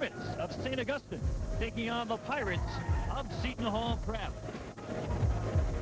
Hermits of St. Augustine taking on the Pirates of Seton Hall Prep.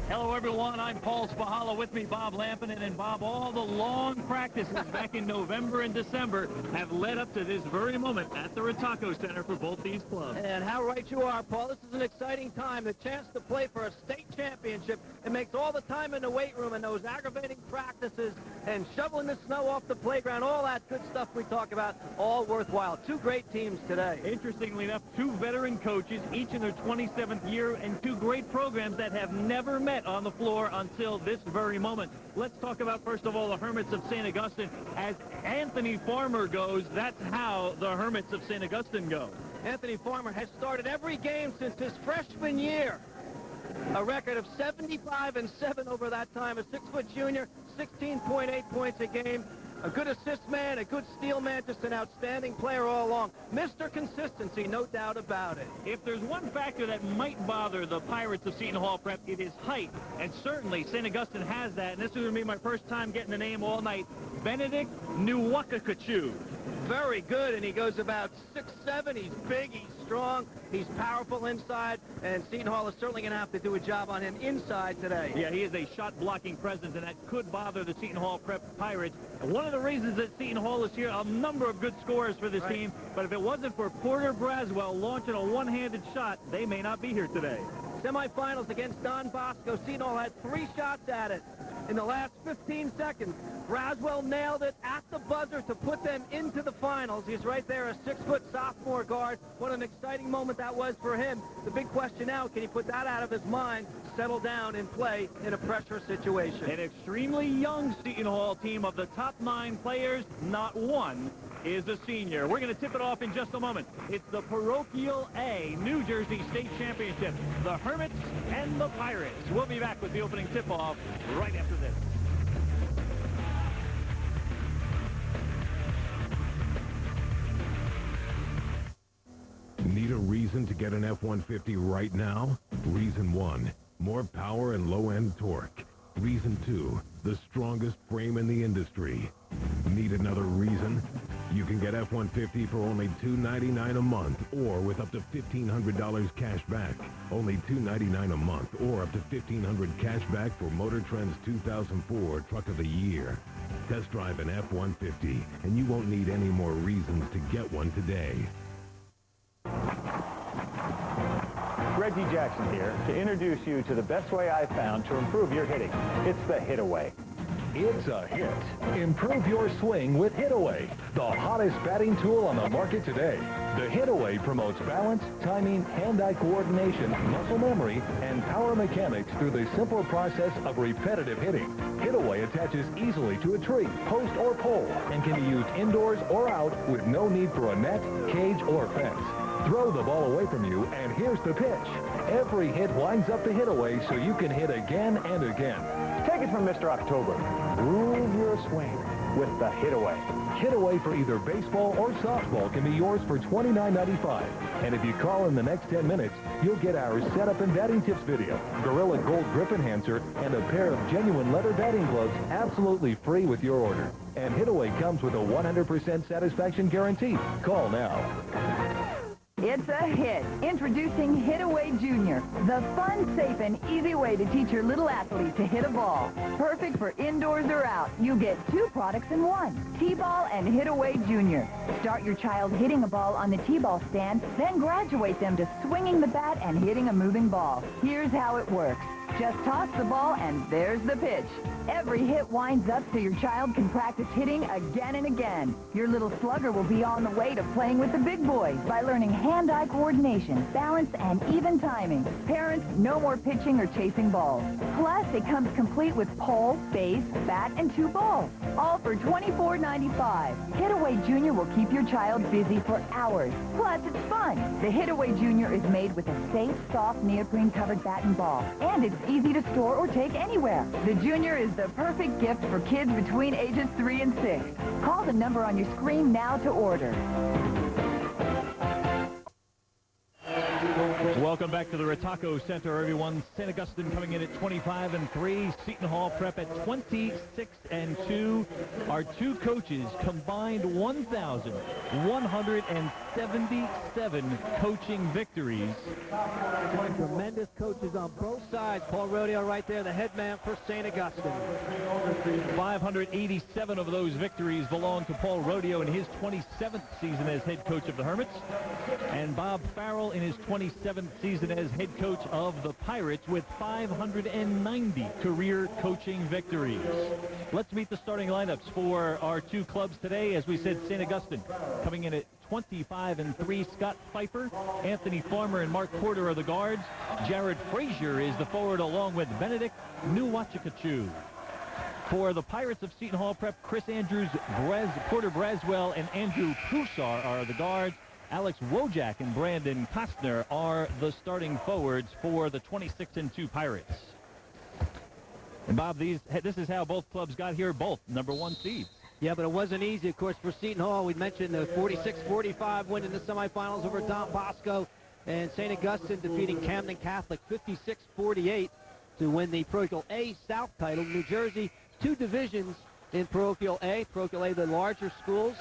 Hello, everyone. I'm Paul Spahala. With me, Bob Lampinen. And Bob, all the long practices back in November and December have led up to this very moment at the Ritacco Center for both these clubs. And how right you are, Paul. This is an exciting time. The chance to play for a state championship. It makes all the time in the weight room and those aggravating practices and shoveling the snow off the playground, all that good stuff we talk about, all worthwhile. Two great teams today. Interestingly enough, two veteran coaches, each in their 27th year, and two great programs that have never met on the floor until this very moment. Let's talk about, first of all, the Hermits of St. Augustine. As Anthony Farmer goes, that's how the Hermits of St. Augustine go. Anthony Farmer has started every game since his freshman year. A record of 75-7 over that time. A 6-foot junior, 16.8 points a game. A good assist man, a good steal man, just an outstanding player all along. Mr. Consistency, no doubt about it. If there's one factor that might bother the Pirates of Seton Hall Prep, it is height. And certainly St. Augustine has that. And this is going to be my first time getting the name all night. Benedict Nwakakachu. Very good, and he goes about 6'7". He's big, he's strong, he's powerful inside, and Seton Hall is certainly going to have to do a job on him inside today. Yeah, he is a shot-blocking presence, and that could bother the Seton Hall Prep Pirates. And one of the reasons that Seton Hall is here, a number of good scorers for this team, but if it wasn't for Porter Braswell launching a one-handed shot, they may not be here today. Semifinals against Don Bosco. Seton Hall had 3 shots at it in the last 15 seconds. Braswell nailed it at the buzzer to put them into the finals. He's right there, a 6-foot sophomore guard. What an exciting moment that was for him. The big question now, can he put that out of his mind, settle down and play in a pressure situation? An extremely young Seton Hall team. Of the top 9 players, not one is a senior. We're going to tip it off in just a moment. It's the Parochial A New Jersey State Championship. The Hermits and the Pirates. We'll be back with the opening tip-off right after this. Need a reason to get an F-150 right now? Reason 1, more power and low-end torque. Reason 2, the strongest frame in the industry. Need another reason? You can get F-150 for only $299 a month, or with up to $1,500 cash back. Only $299 a month, or up to $1,500 cash back for Motor Trend's 2004 Truck of the Year. Test drive an F-150, and you won't need any more reasons to get one today. Reggie Jackson here to introduce you to the best way I've found to improve your hitting. It's the Hit Away. It's a hit. Improve your swing with Hit Away, the hottest batting tool on the market today. The Hit Away promotes balance, timing, hand-eye coordination, muscle memory, and power mechanics through the simple process of repetitive hitting. Hit Away attaches easily to a tree, post, or pole, and can be used indoors or out with no need for a net, cage, or fence. Throw the ball away from you, and here's the pitch. Every hit winds up the Hit Away so you can hit again and again. Take it from Mr. October. Groove your swing with the Hit Away. Hit Away for either baseball or softball can be yours for $29.95. And if you call in the next 10 minutes, you'll get our setup and batting tips video, Gorilla Gold Grip Enhancer, and a pair of genuine leather batting gloves absolutely free with your order. And Hit Away comes with a 100% satisfaction guarantee. Call now. It's a hit. Introducing Hit Away Junior, the fun, safe, and easy way to teach your little athlete to hit a ball. Perfect for indoors or out. You get 2 products in one, T-Ball and Hit Away Junior. Start your child hitting a ball on the T-Ball stand, then graduate them to swinging the bat and hitting a moving ball. Here's how it works. Just toss the ball, and there's the pitch. Every hit winds up so your child can practice hitting again and again. Your little slugger will be on the way to playing with the big boys by learning hand-eye coordination, balance, and even timing. Parents, no more pitching or chasing balls. Plus, it comes complete with pole, base, bat, and 2 balls. All for $24.95. Hit Away Junior will keep your child busy for hours. Plus, it's fun. The Hit Away Junior is made with a safe, soft, neoprene-covered bat and ball. And it's easy to store or take anywhere. The Junior is the perfect gift for kids between ages 3 and 6. Call the number on your screen now to order. Welcome back to the Ritacco Center, everyone. St. Augustine coming in at 25-3. Seton Hall Prep at 26-2. Our two coaches combined 1,100 77 coaching victories. Tremendous coaches on both sides. Paul Rodeo right there, the head man for St. Augustine. 587 of those victories belong to Paul Rodeo in his 27th season as head coach of the Hermits, and Bob Farrell in his 27th season as head coach of the Pirates with 590 career coaching victories. Let's meet the starting lineups for our two clubs today. As we said, St. Augustine coming in at 25-3. Scott Pfeiffer, Anthony Farmer, and Mark Porter are the guards. Jared Frazier is the forward along with Benedict Nuwachikachu. For the Pirates of Seton Hall Prep, Chris Andrews, Porter Braswell, and Andrew Prussar are the guards. Alex Wojak and Brandon Kostner are the starting forwards for the 26-2 Pirates. And Bob, this is how both clubs got here, both #1 seeds. Yeah, but it wasn't easy, of course, for Seton Hall. We mentioned the 46-45 win in the semifinals over Don Bosco, and St. Augustine defeating Camden Catholic 56-48 to win the Parochial A South title. New Jersey, 2 divisions in Parochial A. Parochial A, the larger schools,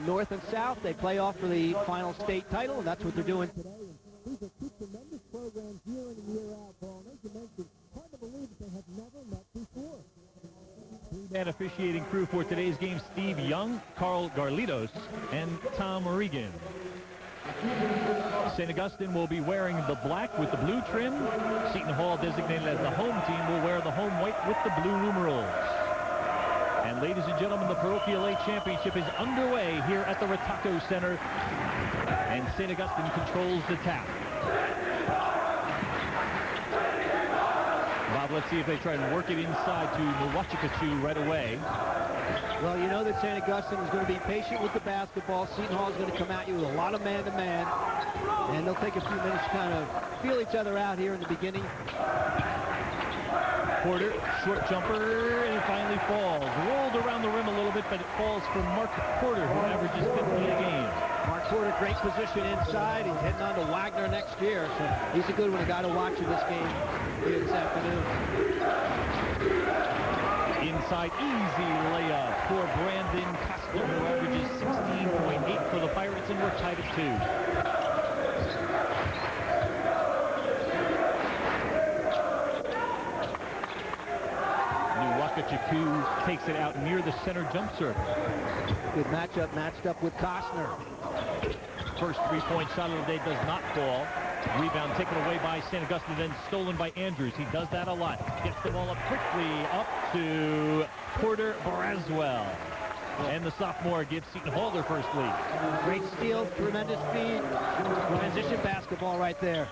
North and South. They play off for the final state title, and that's what they're doing today. And these are 2 tremendous programs year in and year out, Paul. And as you mentioned, hard to believe that they have never met before. Three-man officiating crew for today's game: Steve Young, Carl Garlitos, and Tom Regan. St. Augustine will be wearing the black with the blue trim. Seton Hall, designated as the home team, will wear the home white with the blue numerals. And ladies and gentlemen, the Parochial A Championship is underway here at the Rotaco Center, and St. Augustine controls the tap. Bob, let's see if they try and work it inside to Nuwachikachu right away. Well, you know that St. Augustine is going to be patient with the basketball. Seton Hall is going to come at you with a lot of man-to-man, and they'll take a few minutes to kind of feel each other out here in the beginning. Porter, short jumper, and it finally falls. Rolled around the rim a little bit, but it falls for Mark Porter, who averages 15 a game. Mark Porter, great position inside. He's heading on to Wagner next year, so he's a good one, a guy to watch in this game here this afternoon. Inside, easy layup for Brandon Kostner, who averages 16.8 for the Pirates, and we're tied at 2. Nuwachikachu takes it out near the center jump circle. Good matchup, matched up with Kostner. First three-point shot of the day does not fall. Rebound taken away by St. Augustine, then stolen by Andrews. He does that a lot. Gets the ball up quickly up to Porter Braswell. And the sophomore gives Seton Hall their first lead. Great steal, tremendous speed. Transition basketball right there.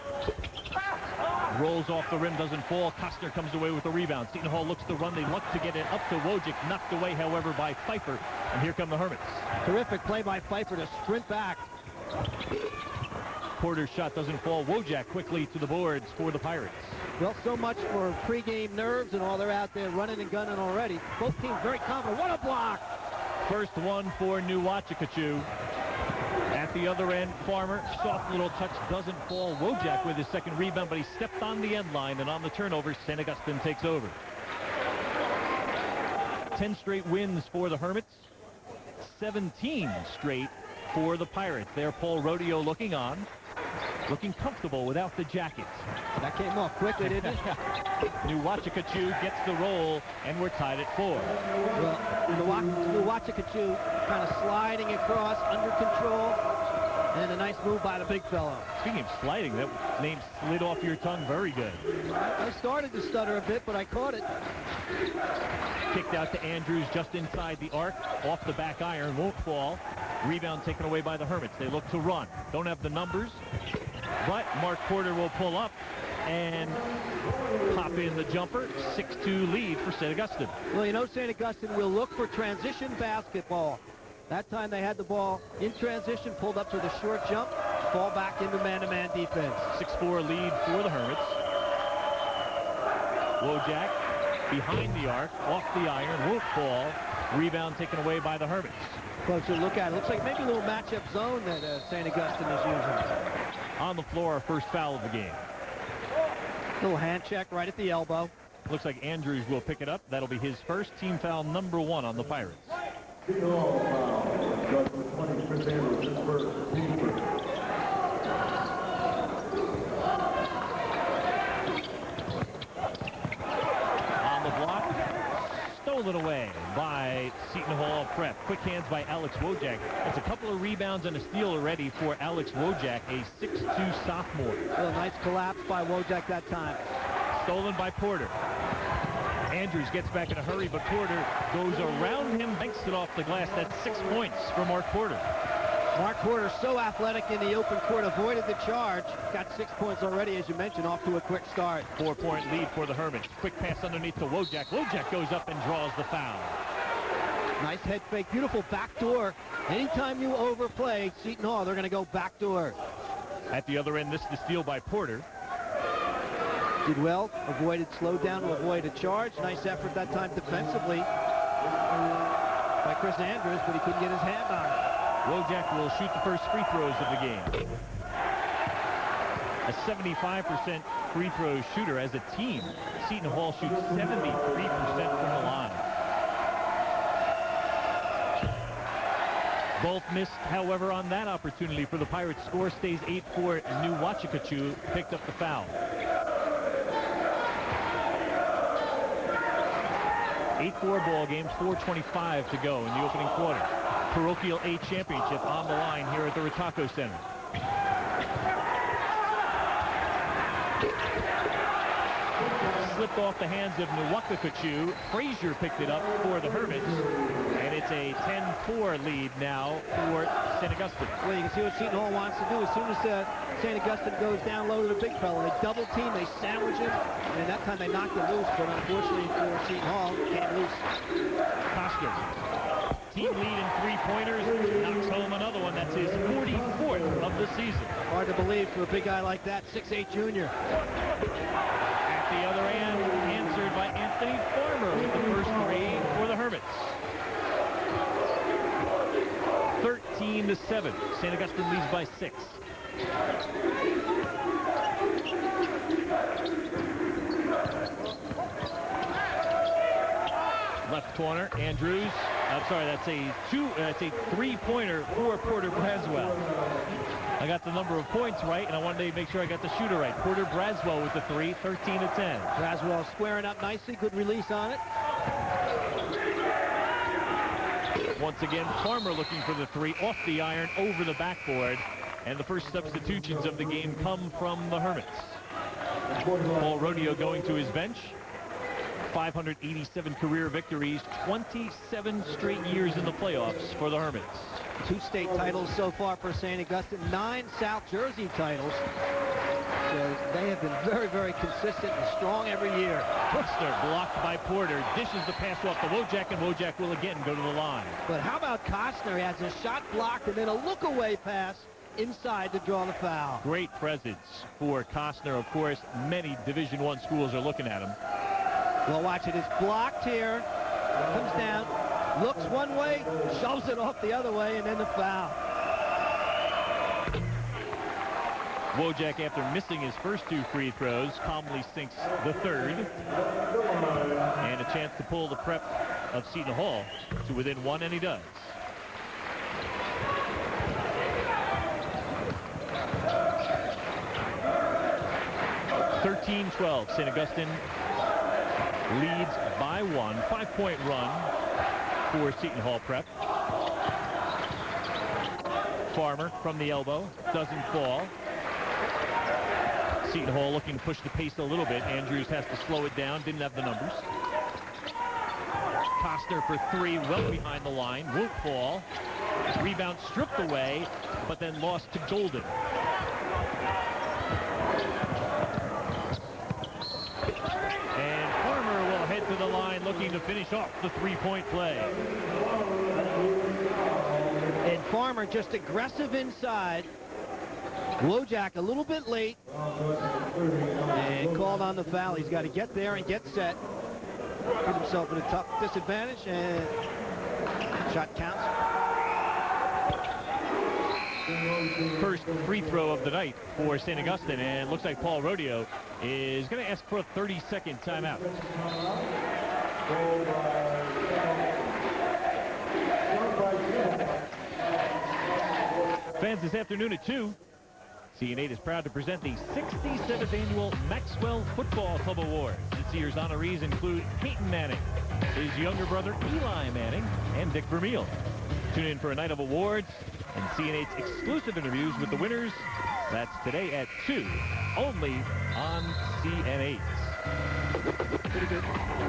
Rolls off the rim, doesn't fall. Kostner comes away with the rebound. Seton Hall looks to run. They look to get it up to Wojak. Knocked away, however, by Pfeiffer. And here come the Hermits. Terrific play by Pfeiffer to sprint back. Porter's shot doesn't fall. Wojak quickly to the boards for the Pirates. Well, so much for pregame nerves and all. They're out there running and gunning already. Both teams very confident. What a block! First one for Nuwachikachu. At the other end, Farmer, soft little touch, doesn't fall. Wojak with his second rebound, but he stepped on the end line, and on the turnover, St. Augustine takes over. 10 straight wins for the Hermits. 17 straight for the Pirates. There, Paul Rodeo looking on. Looking comfortable without the jacket. That came off quickly, didn't it? Nuwachikachu gets the roll, and we're tied at 4. Well, Nuwachikachu kind of sliding across, under control, and a nice move by the big fellow. Speaking of sliding, that name slid off your tongue very good. I started to stutter a bit, but I caught it. Kicked out to Andrews just inside the arc, off the back iron, won't fall. Rebound taken away by the Hermits. They look to run. Don't have the numbers, but Mark Porter will pull up and pop in the jumper. 6-2 lead for St. Augustine. Well, you know, St. Augustine will look for transition basketball. That time they had the ball in transition, pulled up for the short jump, fall back into man-to-man defense. 6-4 lead for the Hermits. Wojak behind the arc, off the iron, won't fall. Rebound taken away by the Hermits. Closer look at it. Looks like maybe a little matchup zone that St. Augustine is using. On the floor, our first foul of the game. Little hand check right at the elbow. Looks like Andrews will pick it up. That'll be his first, team foul #1 on the Pirates. Prep. Quick hands by Alex Wojak. That's a couple of rebounds and a steal already for Alex Wojak, a 6'2 sophomore. Well, nice collapse by Wojak that time. Stolen by Porter. Andrews gets back in a hurry, but Porter goes around him, banks it off the glass. That's 6 points for Mark Porter. Mark Porter, so athletic in the open court, avoided the charge. Got 6 points already, as you mentioned, off to a quick start. 4-point lead for the Hermits. Quick pass underneath to Wojak. Wojak goes up and draws the foul. Nice head fake, beautiful backdoor. Anytime you overplay Seton Hall, they're going to go backdoor. At the other end, this is the steal by Porter. Did well, avoided, slowed down to avoid a charge. Nice effort that time defensively by Chris Andrews, but he couldn't get his hand on it. Wojak will shoot the first free throws of the game. A 75% free throw shooter as a team. Seton Hall shoots 73% from the line. Both missed, however, on that opportunity for the Pirates. Score stays 8-4. New Wachikachu picked up the foul. 8-4 ball games, 4:25 to go in the opening quarter. Parochial A championship on the line here at the Ritako Center. Slipped off the hands of Nwakakachu. Frazier picked it up for the Hermits, and it's a 10-4 lead now for St. Augustine. Well, you can see what Seton Hall wants to do. As soon as St. Augustine goes down low to the big fella, they double team, they sandwich him, and that time they knocked him loose, but unfortunately for Seton Hall, can't loose. Costner. Team lead in three-pointers, knocks home another one. That's his 44th of the season. Hard to believe for a big guy like that, 6'8 junior. At the other end, answered by Anthony Farmer with the first three for the Hermits. 13-7. St. Augustine leads by 6. Left corner, Andrews. I'm sorry, that's a three-pointer for Porter Braswell. I got the number of points right, and I wanted to make sure I got the shooter right. Porter Braswell with the three, 13-10. Braswell squaring up nicely, good release on it. Once again, Farmer looking for the three, off the iron, over the backboard. And the first substitutions of the game come from the Hermits. Paul Rodeo going to his bench. 587 career victories, 27 straight years in the playoffs for the Hermits. 2 state titles so far for St. Augustine, 9 South Jersey titles. So they have been very, very consistent and strong every year. Puxner blocked by Porter, dishes the pass off to Wojak, and Wojak will again go to the line. But how about Costner? He has a shot blocked and then a look-away pass inside to draw the foul. Great presence for Costner. Of course, many Division I schools are looking at him. Well, watch it. It's blocked here. Comes down, looks one way, shoves it off the other way, and then the foul. Wojak, after missing his first 2 free throws, calmly sinks the third. And a chance to pull the Prep of Seton Hall to within 1, and he does. (13-12). St. Augustine leads by 1. 5-point run for Seton Hall Prep. Farmer from the elbow, doesn't fall. Seton Hall looking to push the pace a little bit. Andrews has to slow it down, didn't have the numbers. Costner for 3, well behind the line, won't fall. Rebound stripped away, but then lost to Golden. And Farmer will head to the line looking to finish off the 3-point play. And Farmer just aggressive inside. Wojak a little bit late and called on the foul. He's got to get there and get set. Put himself in a tough disadvantage, and shot counts. First free throw of the night for St. Augustine, and looks like Paul Rodeo is going to ask for a 30-second timeout. Fans, this afternoon at 2, CN8 is proud to present the 67th Annual Maxwell Football Club Awards. This year's honorees include Peyton Manning, his younger brother Eli Manning, and Dick Vermeil. Tune in for a night of awards and CN8's exclusive interviews with the winners. That's today at 2, only on CN8.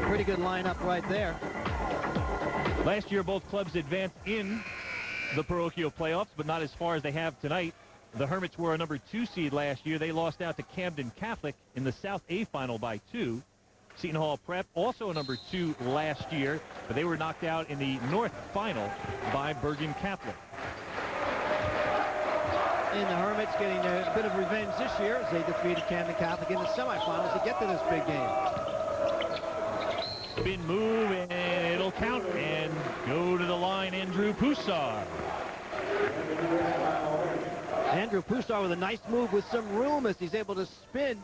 Pretty good lineup right there. Last year, both clubs advanced in the parochial playoffs, but not as far as they have tonight. The Hermits were a number 2 seed last year. They lost out to Camden Catholic in the South A final by 2. Seton Hall Prep, also a number 2 last year, but they were knocked out in the North final by Bergen Catholic. And the Hermits getting a bit of revenge this year as they defeated Camden Catholic in the semifinals to get to this big game. Spin move, and it'll count and go to the line, Andrew Poussar. Andrew Poussar with a nice move with some room as he's able to spin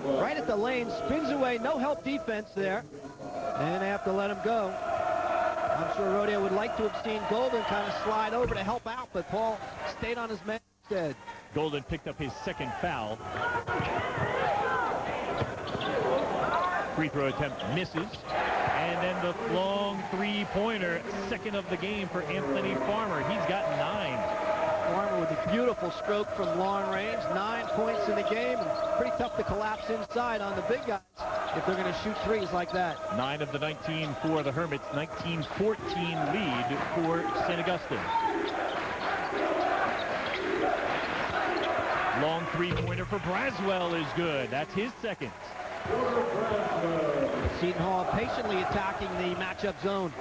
right at the lane, spins away, no help defense there, and they have to let him go. I'm sure Rodeo would like to have seen Golden kind of slide over to help out, but Paul stayed on his man instead. Golden picked up his second foul. Free throw attempt misses. And then the long three-pointer, second of the game for Anthony Farmer. He's got 9. Farmer with a beautiful stroke from long range, 9 points in the game, and pretty tough to collapse inside on the big guys if they're going to shoot threes like that. 9 of the 19 for the Hermits, 19-14 lead for St. Augustine. Long three-pointer for Braswell is good. That's his second. Seton Hall patiently attacking the matchup zone.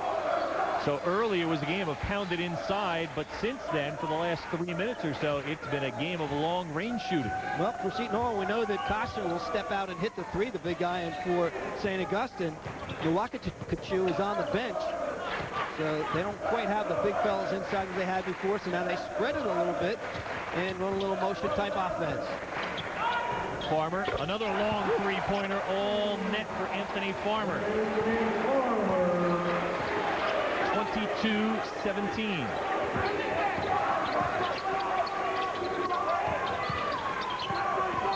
So early it was a game of pounded inside, but since then, for the last 3 minutes or so, it's been a game of long-range shooting. Well, for Seton Hall, we know that Costner will step out and hit the three, the big guy, and for St. Augustine, Nwakachu is on the bench. So they don't quite have the big fellas inside that they had before, so now they spread it a little bit and run a little motion-type offense. Farmer, another long three-pointer, all net for Anthony Farmer. 22-17.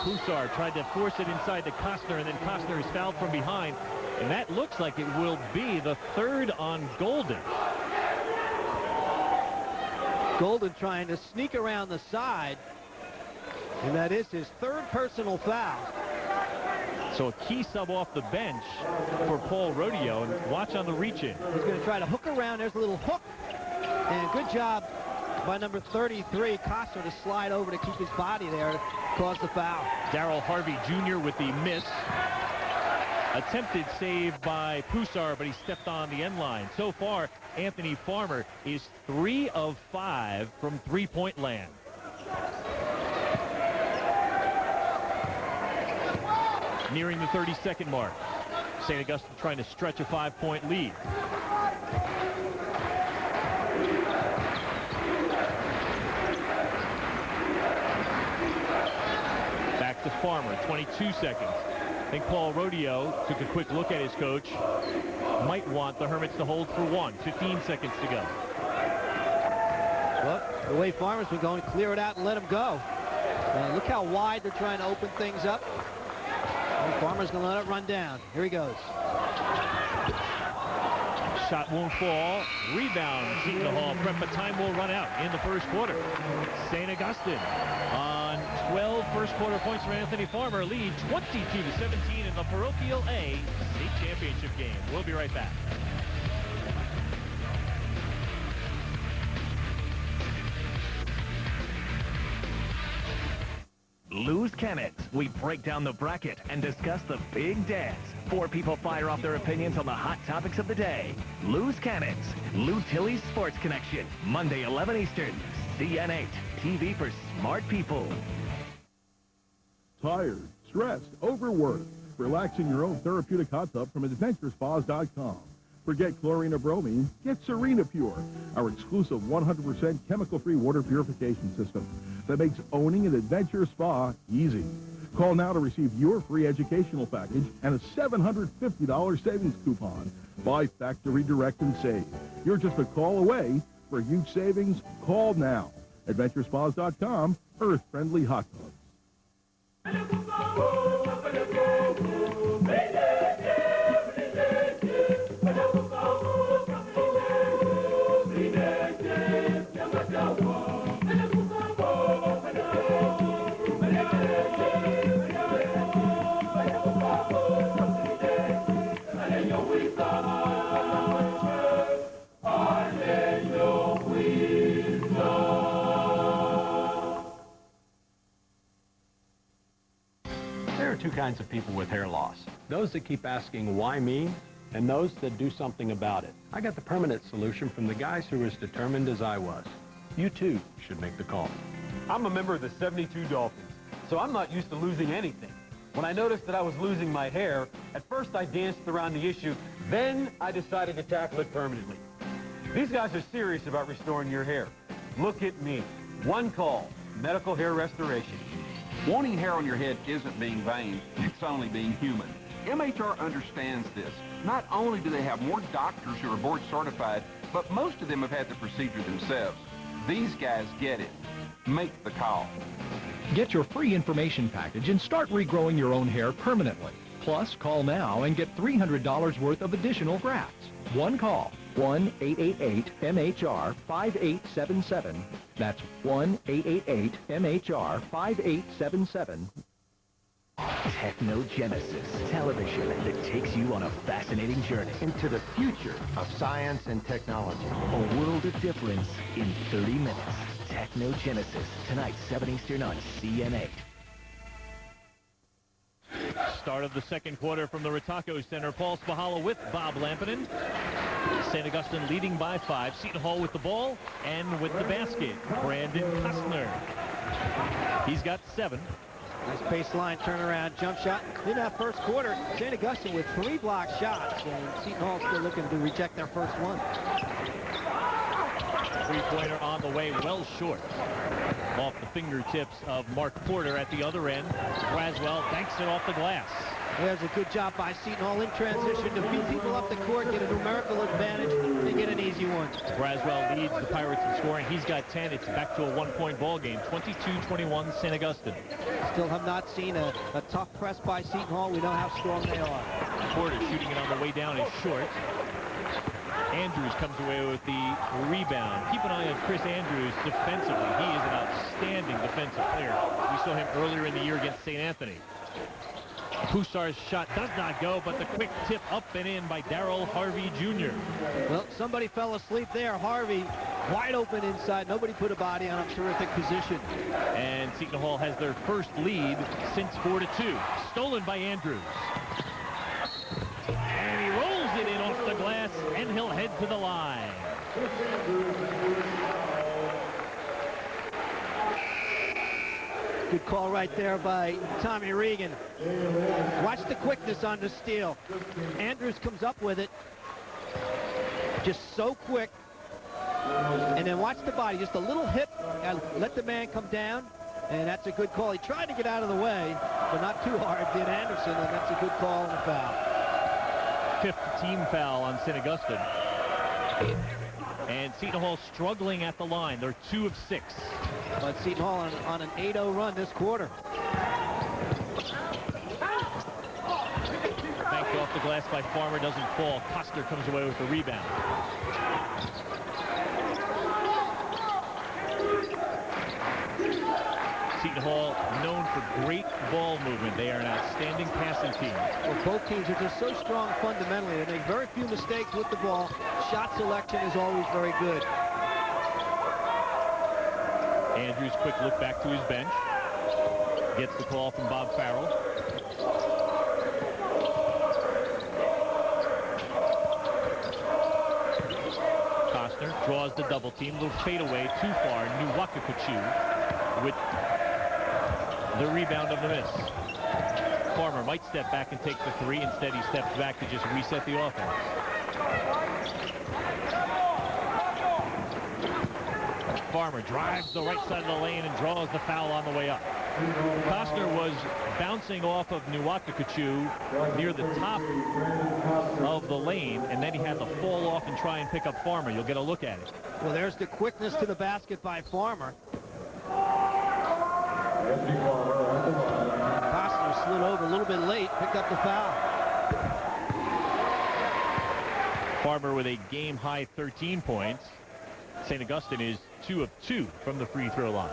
Poussar tried to force it inside to Costner, and then Costner is fouled from behind. And that looks like it will be the third on Golden. Golden trying to sneak around the side, and that is his third personal foul. So a key sub off the bench for Paul Rodeo, and watch on the reach-in. He's going to try to hook around. There's a little hook, and good job by number 33, Costner, to slide over to keep his body there to cause the foul. Darrell Harvey Jr. with the miss. Attempted save by Poussar, but he stepped on the end line. So far, Anthony Farmer is 3 of 5 from three-point land. Nearing the 30-second mark. St. Augustine trying to stretch a 5-point lead. Back to Farmer, 22 seconds. I think Paul Rodeo took a quick look at his coach. Might want the Hermits to hold for 1. 15 seconds to go. Well, the way Farmer's been going, clear it out and let him go. Look how wide they're trying to open things up. And Farmer's going to let it run down. Here he goes. Shot won't fall. Rebound, Seton Hall Prep, but time will run out in the first quarter. St. Augustine on 12 first quarter points from Anthony Farmer, lead 22-17 in the Parochial A state championship game. We'll be right back. Lou's Chemists. We break down the bracket and discuss the big dance. 4 people fire off their opinions on the hot topics of the day. Lou's Chemists. Lou Tilley's Sports Connection. Monday, 11 Eastern. CN8. TV for smart people. Tired, stressed, overworked. Relax in your own therapeutic hot tub from AdventureSpas.com. Forget chlorine or bromine. Get Serena Pure, our exclusive 100% chemical-free water purification system that makes owning an adventure spa easy. Call now to receive your free educational package and a $750 savings coupon. Buy Factory Direct and Save. You're just a call away for huge savings. Call now. AdventureSpas.com. earth-friendly hot tubs. There are two kinds of people with hair loss. Those that keep asking, why me? And those that do something about it. I got the permanent solution from the guys who were as determined as I was. You too should make the call. I'm a member of the 72 Dolphins, so I'm not used to losing anything. When I noticed that I was losing my hair, at first I danced around the issue, then I decided to tackle it permanently. These guys are serious about restoring your hair. Look at me. One call, medical hair restoration. Wanting hair on your head isn't being vain, it's only being human. MHR understands this. Not only do they have more doctors who are board certified, but most of them have had the procedure themselves. These guys get it. Make the call. Get your free information package and start regrowing your own hair permanently. Plus, call now and get $300 worth of additional grafts. One call, 1-888-MHR-5877. That's 1-888-MHR-5877. Technogenesis, television that takes you on a fascinating journey into the future of science and technology. A world of difference in 30 minutes. Technogenesis, tonight, 7 Eastern on CN8. Start of the second quarter from the Ritaco Center. Paul Spahala with Bob Lampinen. St. Augustine leading by 5. Seton Hall with the ball and with the basket. Brandon Costner. He's got 7. Nice baseline turnaround jump shot. In that first quarter, St. Augustine with 3 block shots, and Seton Hall still looking to reject their first one. Three-pointer on the way, well short. Off the fingertips of Mark Porter at the other end. Braswell banks it off the glass. There's a good job by Seton Hall in transition to beat people up the court, get a numerical advantage, and get an easy one. Braswell leads the Pirates in scoring. He's got 10. It's back to a one-point ball game. 22-21 St. Augustine. Still have not seen a tough press by Seton Hall. We know how strong they are. Porter shooting it on the way down is short. Andrews comes away with the rebound. Keep an eye on Chris Andrews defensively. He is an outstanding defensive player. We saw him earlier in the year against St. Anthony. Poussard's shot does not go, but the quick tip up and in by Darrell Harvey Jr. Well, somebody fell asleep there. Harvey wide open inside. Nobody put a body on him. Terrific position. And Seton Hall has their first lead since 4-2. Stolen by Andrews. And he rolls it in off the glass, and he'll head to the line. Good call right there by Tommy Regan. Watch the quickness on the steal. Andrews comes up with it. Just so quick. And then watch the body. Just a little hit. Let the man come down. And that's a good call. He tried to get out of the way, but not too hard, did Anderson. And that's a good call and a foul. 5th team foul on St. Augustine. And Seton Hall struggling at the line. They're 2 of 6. But Seton Hall on an 8-0 run this quarter. Banked off the glass by Farmer, doesn't fall. Costner comes away with the rebound. Seton Hall known for great ball movement. They are an outstanding passing team. Well, both teams are just so strong fundamentally. They make very few mistakes with the ball. Shot selection is always very good. Andrews, quick look back to his bench. Gets the call from Bob Farrell. Costner draws the double team. Little fadeaway too far. Nuwakakachu with the rebound of the miss. Farmer might step back and take the 3. Instead, he steps back to just reset the offense. Farmer drives the right side of the lane and draws the foul on the way up. Costner was bouncing off of Nuwakakachu near the top of the lane, and then he had to fall off and try and pick up Farmer. You'll get a look at it. Well, there's the quickness to the basket by Farmer. up the foul. Farmer with a game-high 13 points. St. Augustine is 2 of 2 from the free throw line.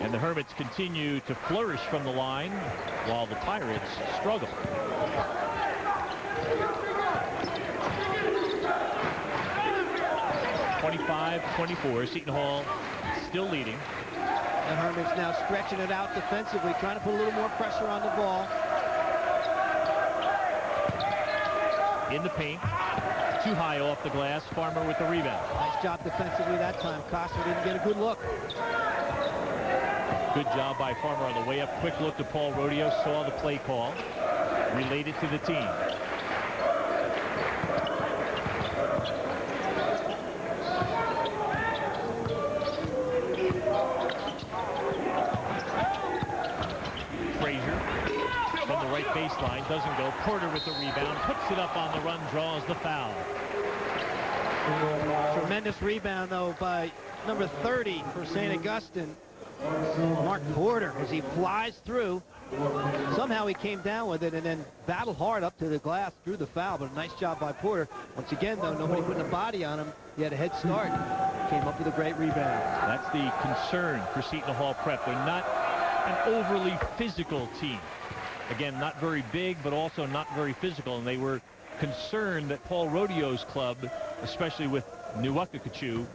And the Hermits continue to flourish from the line while the Pirates struggle. (25-24). Seton Hall still leading. The Hermits now stretching it out defensively, trying to put a little more pressure on the ball. In the paint. Too high off the glass. Farmer with the rebound. Nice job defensively that time. Costa didn't get a good look. Good job by Farmer on the way up. Quick look to Paul Rodeo. Saw the play call. Related to the team. From the right baseline, doesn't go. Porter with the rebound, puts it up on the run, draws the foul. Tremendous rebound, though, by number 30 for St. Augustine, Mark Porter, as he flies through. Somehow he came down with it and then battled hard up to the glass, drew the foul, but a nice job by Porter. Once again, though, nobody putting a body on him. He had a head start. Came up with a great rebound. That's the concern for Seton Hall Prep. They're not an overly physical team. Again, not very big, but also not very physical. And they were concerned that Paul Rodeo's club, especially with Nuwakakachu,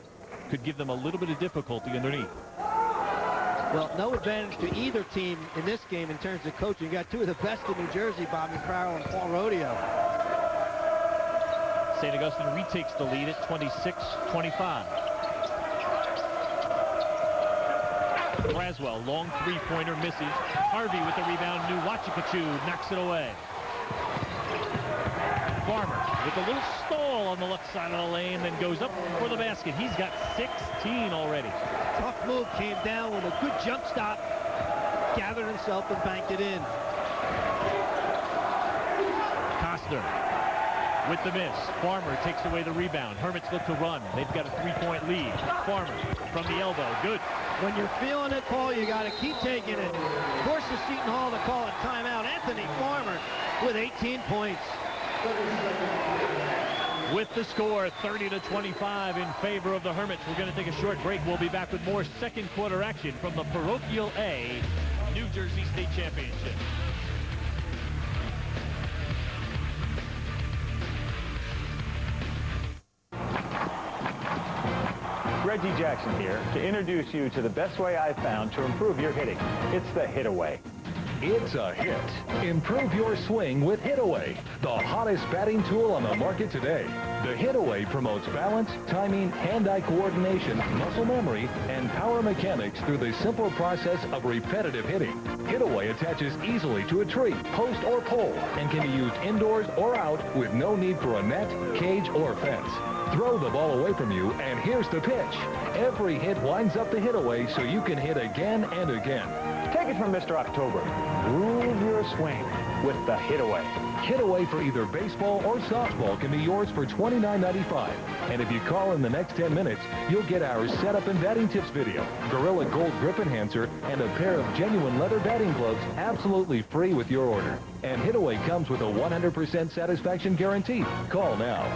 could give them a little bit of difficulty underneath. Well, no advantage to either team in this game in terms of coaching. You got two of the best in New Jersey, Bobby Farrell and Paul Rodeo. St. Augustine retakes the lead at 26-25. Braswell, long three-pointer, misses. Harvey with the rebound. Nuwakakachu knocks it away. Farmer with a little stall on the left side of the lane, then goes up for the basket. He's got 16 already. Tough move, came down with a good jump stop, gathered himself and banked it in. Costa with the miss. Farmer takes away the rebound. Hermits look to run. They've got a three-point lead. Farmer from the elbow. Good. When you're feeling it, Paul, you got to keep taking it. Forces Seton Hall to call a timeout. Anthony Farmer with 18 points. With the score, 30-25 in favor of the Hermits. We're going to take a short break. We'll be back with more second quarter action from the Parochial A New Jersey State Championship. Reggie Jackson here to introduce you to the best way I've found to improve your hitting. It's the Hit Away. It's a hit. Improve your swing with Hit Away, the hottest batting tool on the market today. The Hit Away promotes balance, timing, hand-eye coordination, muscle memory, and power mechanics through the simple process of repetitive hitting. Hit Away attaches easily to a tree, post, or pole, and can be used indoors or out with no need for a net, cage, or fence. Throw the ball away from you, and here's the pitch. Every hit winds up the Hit Away so you can hit again and again. Take it from Mr. October. Groove your swing with the Hit Away. Hit Away for either baseball or softball can be yours for $29.95. And if you call in the next 10 minutes, you'll get our setup and batting tips video, Gorilla Gold Grip Enhancer, and a pair of genuine leather batting gloves absolutely free with your order. And Hit Away comes with a 100% satisfaction guarantee. Call now.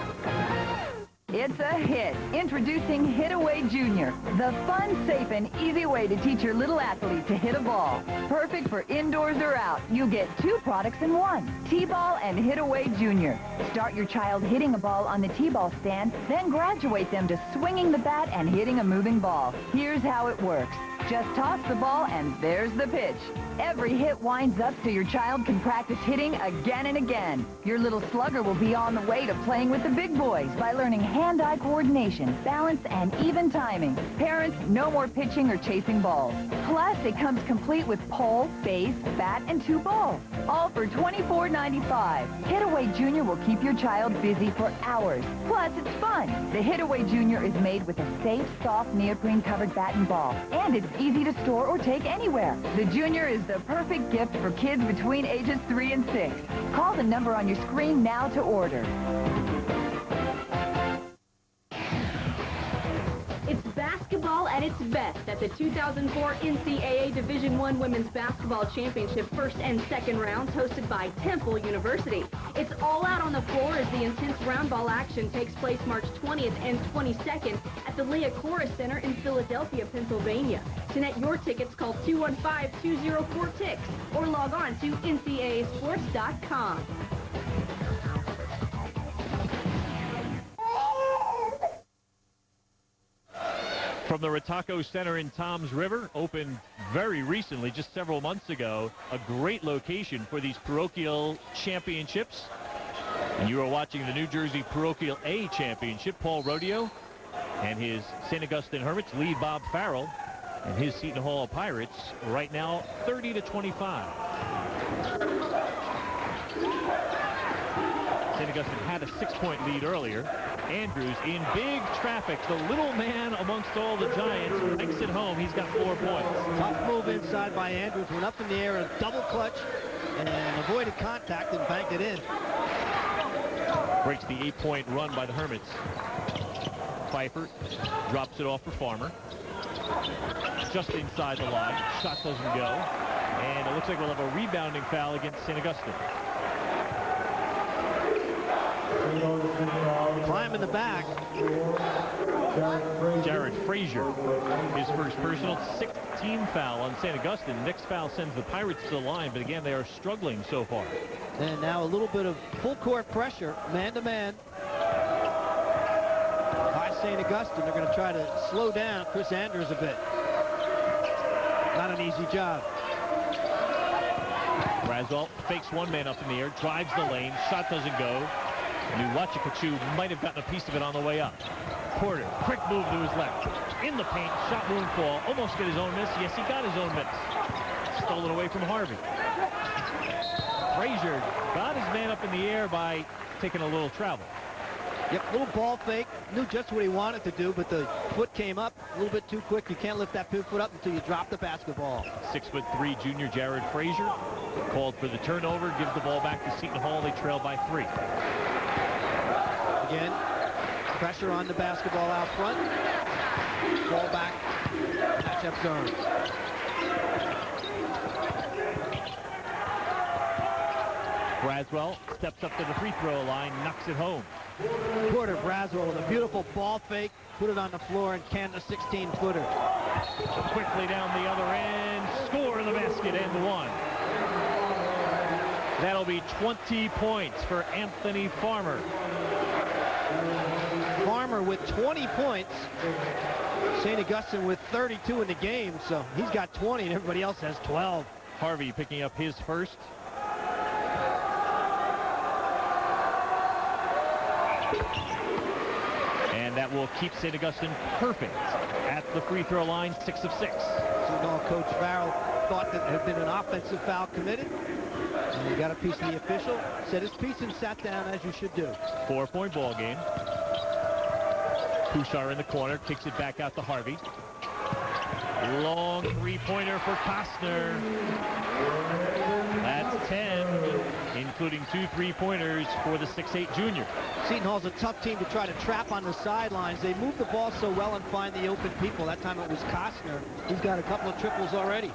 It's a hit. Introducing Hit Away Junior, the fun, safe, and easy way to teach your little athlete to hit a ball. Perfect for indoors or out. You get 2 products in 1, T-ball and Hit Away Junior. Start your child hitting a ball on the T-ball stand, then graduate them to swinging the bat and hitting a moving ball. Here's how it works. Just toss the ball and there's the pitch. Every hit winds up so your child can practice hitting again and again. Your little slugger will be on the way to playing with the big boys by learning hand-eye coordination, balance, and even timing. Parents, no more pitching or chasing balls. Plus, it comes complete with pole, base, bat, and 2 balls. All for $24.95. Hit Away Junior will keep your child busy for hours. Plus, it's fun. The Hit Away Junior is made with a safe, soft, neoprene-covered bat and ball. And it's easy to store or take anywhere. The Junior is the perfect gift for kids between ages 3 and 6. Call the number on your screen now to order. It's basketball at its best at the 2004 NCAA Division I Women's Basketball Championship first and second rounds hosted by Temple University. It's all out on the floor as the intense round ball action takes place March 20th and 22nd at the Leah Cora Center in Philadelphia, Pennsylvania. To net your tickets, call 215-204-TICKS or log on to ncaasports.com. From the Rataco Center in Toms River, opened very recently, just several months ago, a great location for these parochial championships. And you are watching the New Jersey Parochial A Championship. Paul Rodeo and his St. Augustine Hermits lead Bob Farrell and his Seton Hall Pirates right now 30-25. St. Augustine had a 6-point lead earlier. Andrews in big traffic, the little man amongst all the giants, makes it home. He's got 4 points. Tough move inside by Andrews, went up in the air, a double clutch, and avoided contact and banked it in. Breaks the 8-point run by the Hermits. Pfeiffer drops it off for Farmer. Just inside the line, shot doesn't go, and it looks like we'll have a rebounding foul against St. Augustine. Climb in the back. Jared Frazier, his first personal, 6th team foul on St. Augustine. Next foul sends the Pirates to the line, but again, they are struggling so far. And now a little bit of full court pressure, man-to-man. By St. Augustine, they're going to try to slow down Chris Andrews a bit. Not an easy job. Braswell fakes one man up in the air, drives the lane, shot doesn't go. Nuwachikachu might have gotten a piece of it on the way up. Porter, quick move to his left. In the paint, shot won't fall. Almost get his own miss. Yes, he got his own miss. Stolen away from Harvey. Frazier got his man up in the air by taking a little travel. Yep, little ball fake. Knew just what he wanted to do, but the foot came up a little bit too quick. You can't lift that foot up until you drop the basketball. 6'3" junior Jared Frazier called for the turnover, gives the ball back to Seton Hall. They trail by 3. Again, pressure on the basketball out front. Ball back, matchup zone. Braswell steps up to the free throw line, knocks it home. Porter Braswell with a beautiful ball fake, put it on the floor and canned a 16-footer. Quickly down the other end, score the basket, and 1. That'll be 20 points for Anthony Farmer. Farmer with 20 points. St. Augustine with 32 in the game, so he's got 20 and everybody else has 12. Harvey picking up his first. And that will keep St. Augustine perfect at the free throw line, 6 of 6. So Coach Farrell thought that there had been an offensive foul committed. And he got a piece of the official, said his piece and sat down as you should do. 4-point ball game. Kuchar in the corner, kicks it back out to Harvey. Long 3-pointer for Costner. That's 10, including 2 3-pointers for the 6'8" junior. Seton Hall's a tough team to try to trap on the sidelines. They move the ball so well and find the open people. That time it was Costner. He's got a couple of triples already.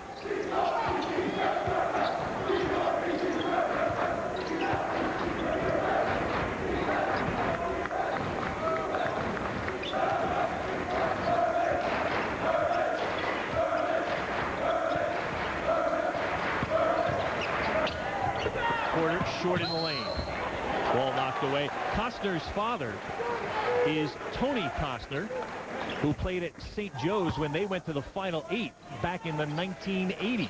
Porter short in the lane. Ball knocked away. Costner's father is Tony Costner, who played at St. Joe's when they went to the Final 8 back in the 1980s.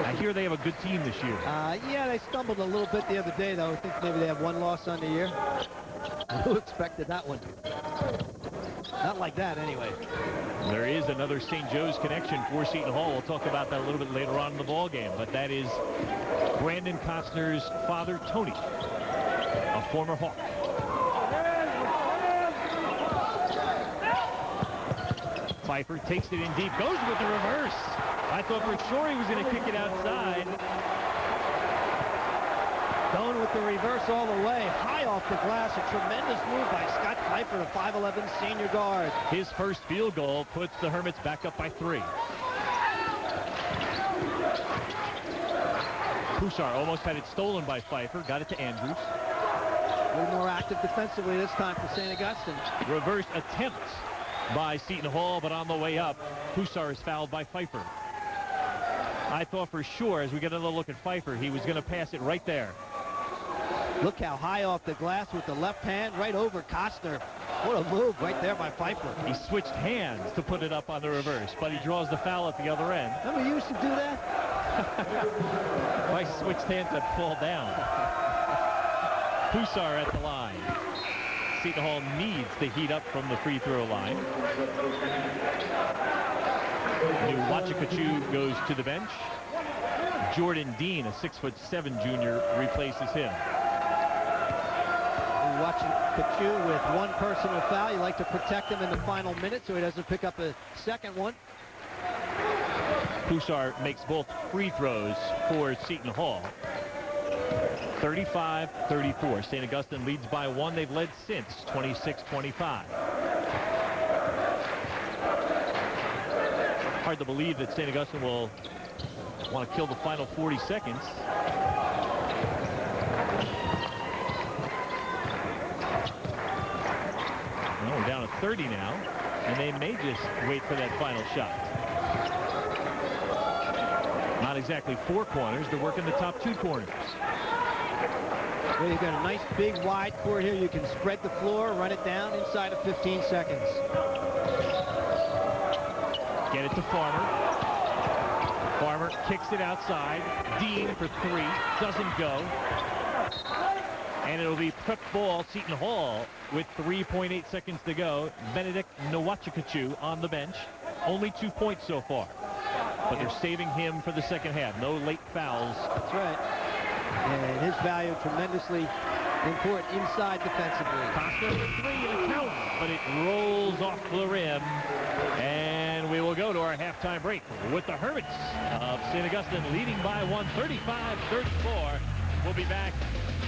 I hear they have a good team this year. Yeah, they stumbled a little bit the other day, though. I think maybe they have 1 loss on the year. Who expected that one? Not like that, anyway. There is another St. Joe's connection for Seton Hall. We'll talk about that a little bit later on in the ball game. But that is Brandon Costner's father, Tony, a former Hawk. Pfeiffer takes it in deep, goes with the reverse. I thought for sure he was going to kick it outside. Going with the reverse all the way, high off the glass. A tremendous move by Scott Pfeiffer, the 5'11" senior guard. His first field goal puts the Hermits back up by 3. Poussard almost had it stolen by Pfeiffer. Got it to Andrews. A little more active defensively this time for St. Augustine. Reverse attempt by Seton Hall, but on the way up, Poussard is fouled by Pfeiffer. I thought for sure, as we get another look at Pfeiffer, he was going to pass it right there. Look how high off the glass with the left hand right over Costner. What a move right there by Pfeiffer. He switched hands to put it up on the reverse, but he draws the foul at the other end. Remember you used to do that? If I switched hands, I'd fall down. Poussard at the line. Seton Hall needs to heat up from the free throw line. Nuwachikachu goes to the bench. Jordan Dean, a 6'7" junior, replaces him. Nuwachikachu with one personal foul. You like to protect him in the final minute so he doesn't pick up a second one. Poussard makes both free throws for Seton Hall. 35-34. St. Augustine leads by 1. They've led since 26-25. Hard to believe that St. Augustine will want to kill the final 40 seconds. Well, we're down to 30 now, and they may just wait for that final shot. Not exactly 4 corners. They're working the top 2 corners. Well, you've got a nice big wide court here. You can spread the floor, run it down inside of 15 seconds. Get it to Farmer. Farmer kicks it outside. Dean for 3. Doesn't go. And it'll be prep ball Seton Hall with 3.8 seconds to go. Benedict Nuwachikachu on the bench. Only 2 points so far. But they're saving him for the second half. No late fouls. That's right. And his value tremendously important inside defensively. Costa with 3 and a count, but it rolls off the rim. And we will go to our halftime break with the Hermits of St. Augustine leading by 1, 35-34. We'll be back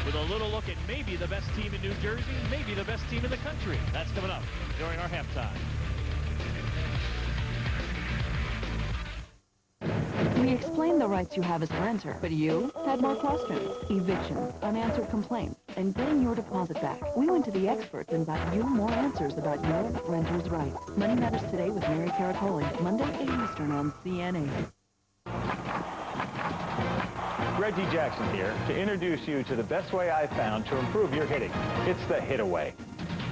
with a little look at maybe the best team in New Jersey, maybe the best team in the country. That's coming up during our halftime. We explained the rights you have as a renter, but you had more questions. Evictions, unanswered complaints, and getting your deposit back. We went to the experts and got you more answers about your renter's rights. Money Matters Today with Mary Caracoli, Monday 8 Eastern on CNA. Reggie Jackson here to introduce you to the best way I've found to improve your hitting. It's the Hit Away.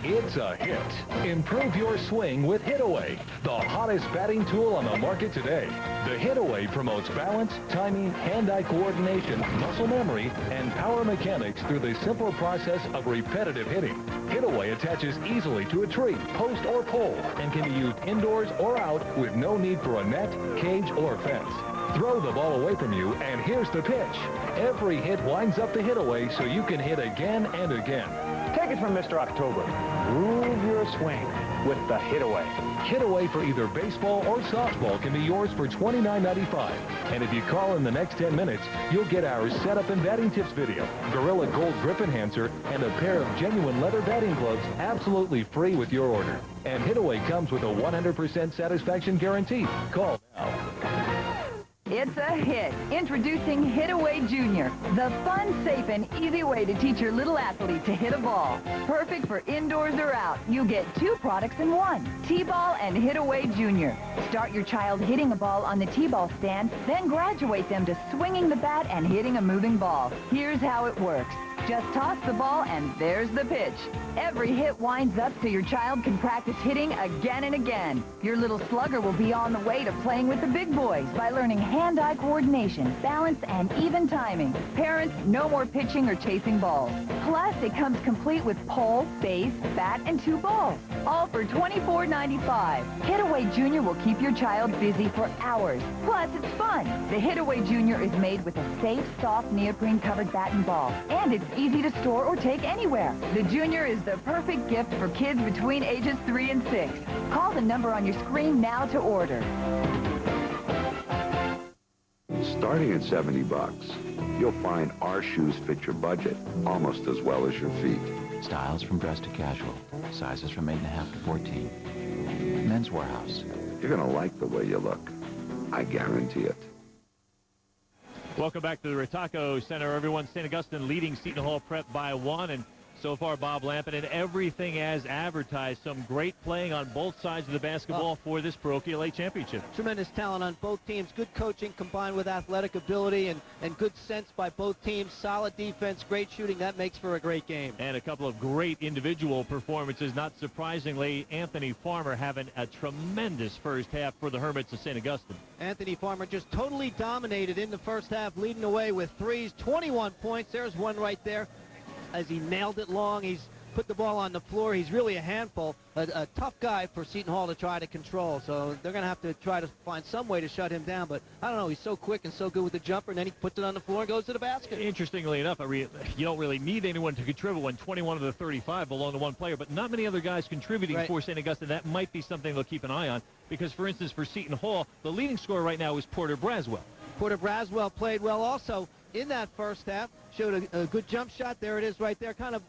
It's a hit. Improve your swing with Hit Away, the hottest batting tool on the market today. The Hit Away promotes balance, timing, hand-eye coordination, muscle memory, and power mechanics through the simple process of repetitive hitting. Hit Away attaches easily to a tree, post, or pole, and can be used indoors or out with no need for a net, cage, or fence. Throw the ball away from you, and here's the pitch. Every hit winds up the Hit Away so you can hit again and again. Take it from Mr. October. Groove your swing with the Hit Away. Hit Away for either baseball or softball can be yours for $29.95. And if you call in the next 10 minutes, you'll get our setup and batting tips video, Gorilla Gold Grip Enhancer, and a pair of genuine leather batting gloves absolutely free with your order. And Hit Away comes with a 100% satisfaction guarantee. Call now. It's a hit. Introducing Hit Away Junior, the fun, safe, and easy way to teach your little athlete to hit a ball. Perfect for indoors or out. You get 2 products in 1, T-ball and Hit Away Junior. Start your child hitting a ball on the T-ball stand, then graduate them to swinging the bat and hitting a moving ball. Here's how it works. Just toss the ball, and there's the pitch. Every hit winds up so your child can practice hitting again and again. Your little slugger will be on the way to playing with the big boys by learning hand-eye coordination, balance, and even timing. Parents, no more pitching or chasing balls. Plus, it comes complete with pole, base, bat, and 2 balls. All for $24.95. Hit Away Junior will keep your child busy for hours. Plus, it's fun. The Hit Away Junior is made with a safe, soft, neoprene-covered bat and ball. And it's easy to store or take anywhere. The Junior is the perfect gift for kids between ages 3 and 6. Call the number on your screen now to order. Starting at $70, you'll find our shoes fit your budget almost as well as your feet. Styles from dress to casual. Sizes from 8.5 to 14. Men's Warehouse. You're going to like the way you look. I guarantee it. Welcome back to the Retaco Center, everyone. St. Augustine leading Seton Hall Prep by 1, and so far, Bob Lampin, and everything as advertised. Some great playing on both sides of the basketball for this Parochial A championship. Tremendous talent on both teams. Good coaching combined with athletic ability and good sense by both teams. Solid defense, great shooting. That makes for a great game. And a couple of great individual performances. Not surprisingly, Anthony Farmer having a tremendous first half for the Hermits of St. Augustine. Anthony Farmer just totally dominated in the first half, leading away with threes. 21 points. There's one right there. As he nailed it long, he's put the ball on the floor. He's really a handful, a tough guy for Seton Hall to try to control. So they're going to have to try to find some way to shut him down. But I don't know, he's so quick and so good with the jumper, and then he puts it on the floor and goes to the basket. Interestingly enough, you don't really need anyone to contribute when 21 of the 35 belong to one player, but not many other guys contributing for St. Augustine. That might be something they'll keep an eye on because, for instance, for Seton Hall, the leading scorer right now is Porter Braswell. Porter Braswell played well also in that first half. Showed a good jump shot. There it is right there. Kind of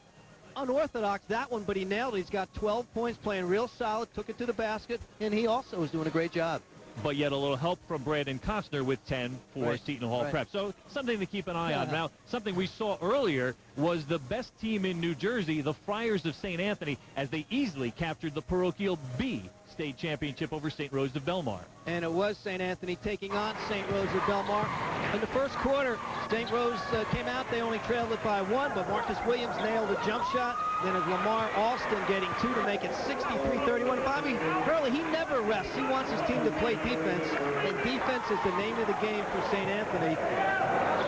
unorthodox, that one, but he nailed it. He's got 12 points, playing real solid, took it to the basket, and he also is doing a great job. But yet a little help from Brandon Costner with 10 for Seton Hall Prep. So something to keep an eye on. Now, something we saw earlier was the best team in New Jersey, the Friars of St. Anthony, as they easily captured the Parochial B state championship over St. Rose of Belmar. And it was St. Anthony taking on St. Rose of Belmar. In the first quarter, St. Rose came out. They only trailed it by 1, but Marcus Williams nailed a jump shot. Then it's Lamar Alston getting 2 to make it 63-31. Bobby Hurley, he never rests. He wants his team to play defense, and defense is the name of the game for St. Anthony.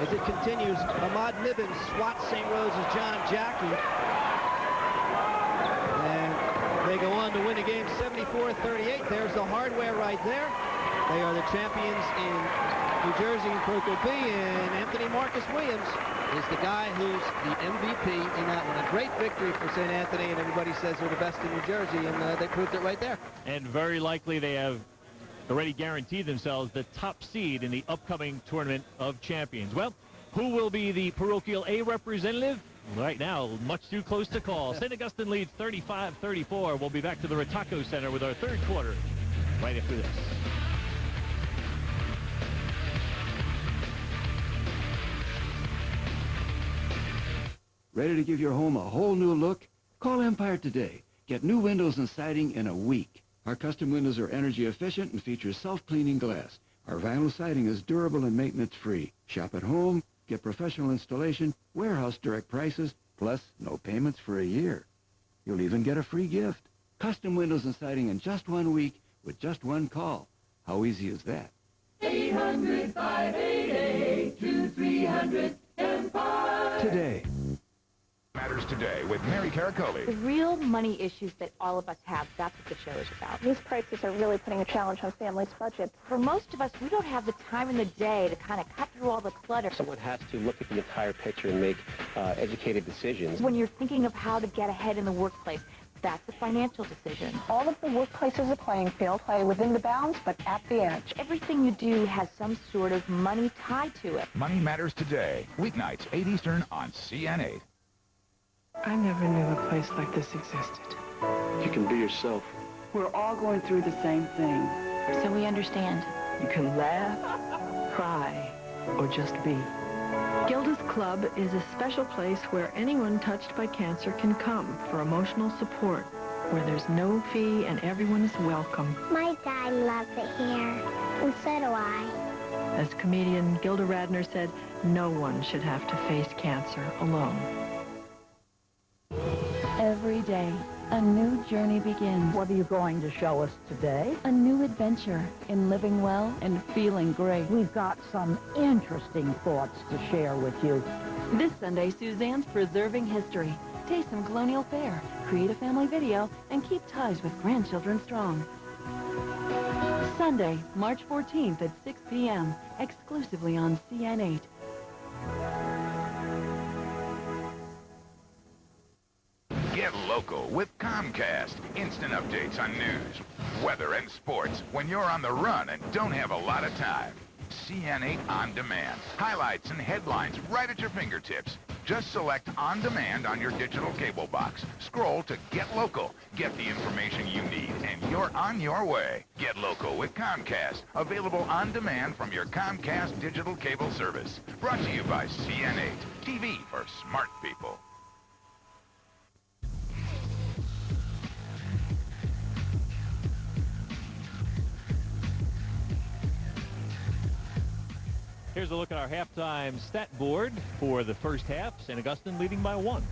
As it continues, Ahmad Nibbins swats St. Rose's John Jackie. They go on to win a game 74-38. There's the hardware right there. They are the champions in New Jersey in Parochial B, and Anthony Marcus Williams is the guy who's the MVP in that one. A great victory for St. Anthony, and everybody says they're the best in New Jersey, and they proved it right there. And very likely they have already guaranteed themselves the top seed in the upcoming Tournament of Champions. Well, who will be the Parochial A representative? Right now, much too close to call. St. Augustine leads 35-34. We'll be back to the Retaco Center with our third quarter right after this. Ready to give your home a whole new look? Call Empire today. Get new windows and siding in a week. Our custom windows are energy efficient and feature self-cleaning glass. Our vinyl siding is durable and maintenance-free. Shop at home. Get professional installation, warehouse direct prices, plus no payments for a year. You'll even get a free gift. Custom windows and siding in just 1 week with just one call. How easy is that? 800-588-2300 Empire. Today. Matters Today with Mary Caracoli. The real money issues that all of us have, that's what the show is about. These prices are really putting a challenge on families' budgets. For most of us, we don't have the time in the day to kind of cut through all the clutter. Someone has to look at the entire picture and make educated decisions. When you're thinking of how to get ahead in the workplace, that's a financial decision. All of the workplace is a playing field, play within the bounds, but at the edge. Everything you do has some sort of money tied to it. Money Matters Today, weeknights, 8 Eastern on CN8. I never knew a place like this existed. You can be yourself. We're all going through the same thing. So we understand. You can laugh, cry, or just be. Gilda's Club is a special place where anyone touched by cancer can come for emotional support, where there's no fee and everyone is welcome. My dad loves it here, and so do I. As comedian Gilda Radner said, no one should have to face cancer alone. Every day, a new journey begins. What are you going to show us today? A new adventure in living well and feeling great. We've got some interesting thoughts to share with you. This Sunday, Suzanne's Preserving History. Taste some colonial fare, create a family video, and keep ties with grandchildren strong. Sunday, March 14th at 6 p.m., exclusively on CN8. Get local with Comcast. Instant updates on news, weather, and sports when you're on the run and don't have a lot of time. CN8 On Demand. Highlights and headlines right at your fingertips. Just select On Demand on your digital cable box. Scroll to Get Local. Get the information you need, and you're on your way. Get Local with Comcast. Available on demand from your Comcast digital cable service. Brought to you by CN8. TV for smart people. Here's a look at our halftime stat board for the first half. St. Augustine leading by 1.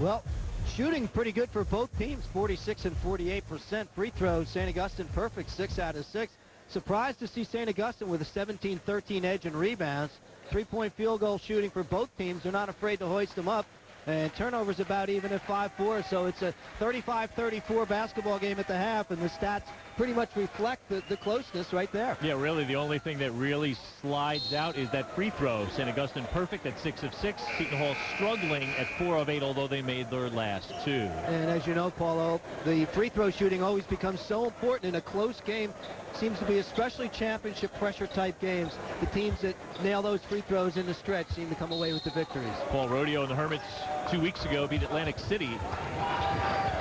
Well, shooting pretty good for both teams, 46 and 48%. Free throws, St. Augustine perfect, 6 out of 6. Surprised to see St. Augustine with a 17-13 edge in rebounds. Three-point field goal shooting for both teams. They're not afraid to hoist them up. And turnovers about even at 5-4, so it's a 35-34 basketball game at the half, and the stats pretty much reflect the closeness right there. Yeah, really, the only thing that really slides out is that free throw. St. Augustine perfect at 6 of 6. Seton Hall struggling at 4 of 8, although they made their last 2. And as you know, Paulo, the free throw shooting always becomes so important in a close game. Seems to be especially championship pressure type games. The teams that nail those free throws in the stretch seem to come away with the victories. Paul Rodeo and the Hermits 2 weeks ago beat Atlantic City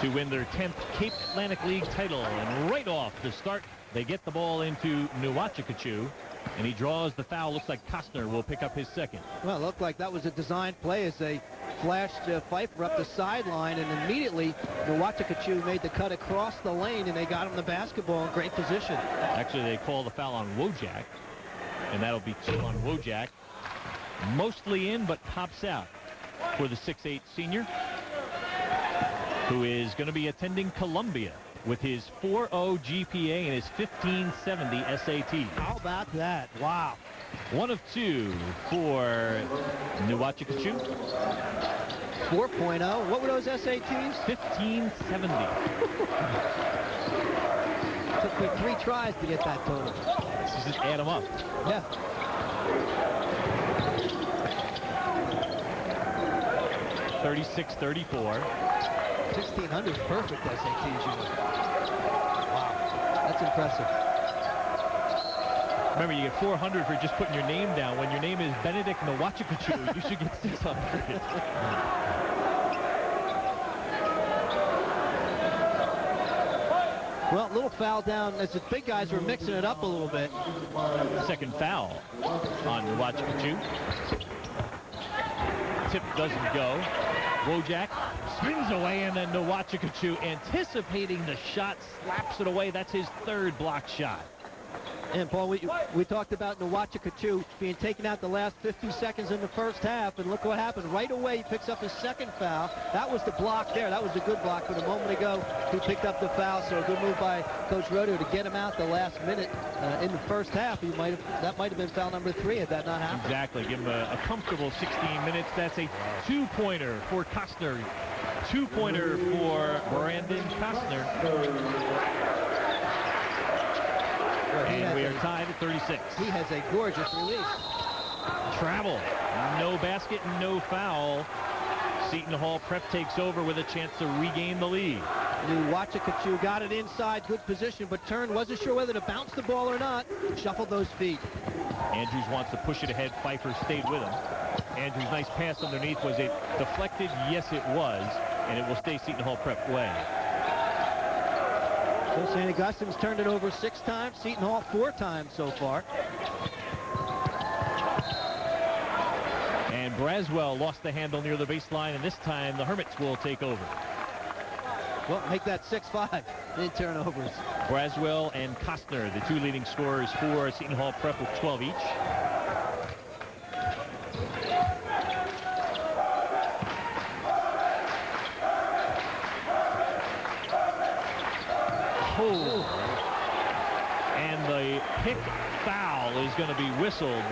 to win their 10th Cape Atlantic League title. And right off the start, they get the ball into Nuwachikachu, and he draws the foul. Looks like Costner will pick up his second. Well, it looked like that was a designed play as they flashed Pfeiffer up the sideline, and immediately Nuwachikachu made the cut across the lane, and they got him the basketball in great position. Actually, they call the foul on Wojak, and that'll be 2 on Wojak. Mostly in, but pops out for the 6'8 senior, who is going to be attending Columbia with his 4.0 GPA and his 1570 SAT. How about that? Wow. 1 of 2 for Nuwachikachu. 4.0. What were those SATs? 1570. Took me 3 tries to get that total. Let's just add them up. Yeah. 36-34. 1600 is perfect SATs, you know. Wow. That's impressive. Remember, you get 400 for just putting your name down. When your name is Benedict Nuwachikachu, you should get 600. Well, a little foul down as the big guys were mixing it up a little bit. Second foul on Nuwachikachu. Tip doesn't go. Wojak spins away, and then Nuwachikachu, anticipating the shot, slaps it away. That's his 3rd block shot. And, Paul, we talked about Nuwachikachu being taken out the last 50 seconds in the first half, and look what happened. Right away, he picks up his 2nd foul. That was the block there. That was a good block, but a moment ago, he picked up the foul, so a good move by Coach Rodeo to get him out the last minute in the first half. That might have been foul number 3 had that not happened. Exactly. Give him a comfortable 16 minutes. That's a 2-pointer for Costner. 2-pointer for Brandon Costner. And we are tied at 36. He has a gorgeous release. Travel. No basket, no foul. Seton Hall Prep takes over with a chance to regain the lead. Nuwachikachu got it inside, good position, but turned, wasn't sure whether to bounce the ball or not. Shuffled those feet. Andrews wants to push it ahead. Pfeiffer stayed with him. Andrews' nice pass underneath. Was it deflected? Yes, it was. And it will stay Seton Hall Prep way. So St. Augustine's turned it over 6 times. Seton Hall 4 times so far. And Braswell lost the handle near the baseline, and this time the Hermits will take over. Well, make that 6-5 in turnovers. Braswell and Costner, the 2 leading scorers for Seton Hall Prep with 12 each. Oh. And the pick foul is going to be whistled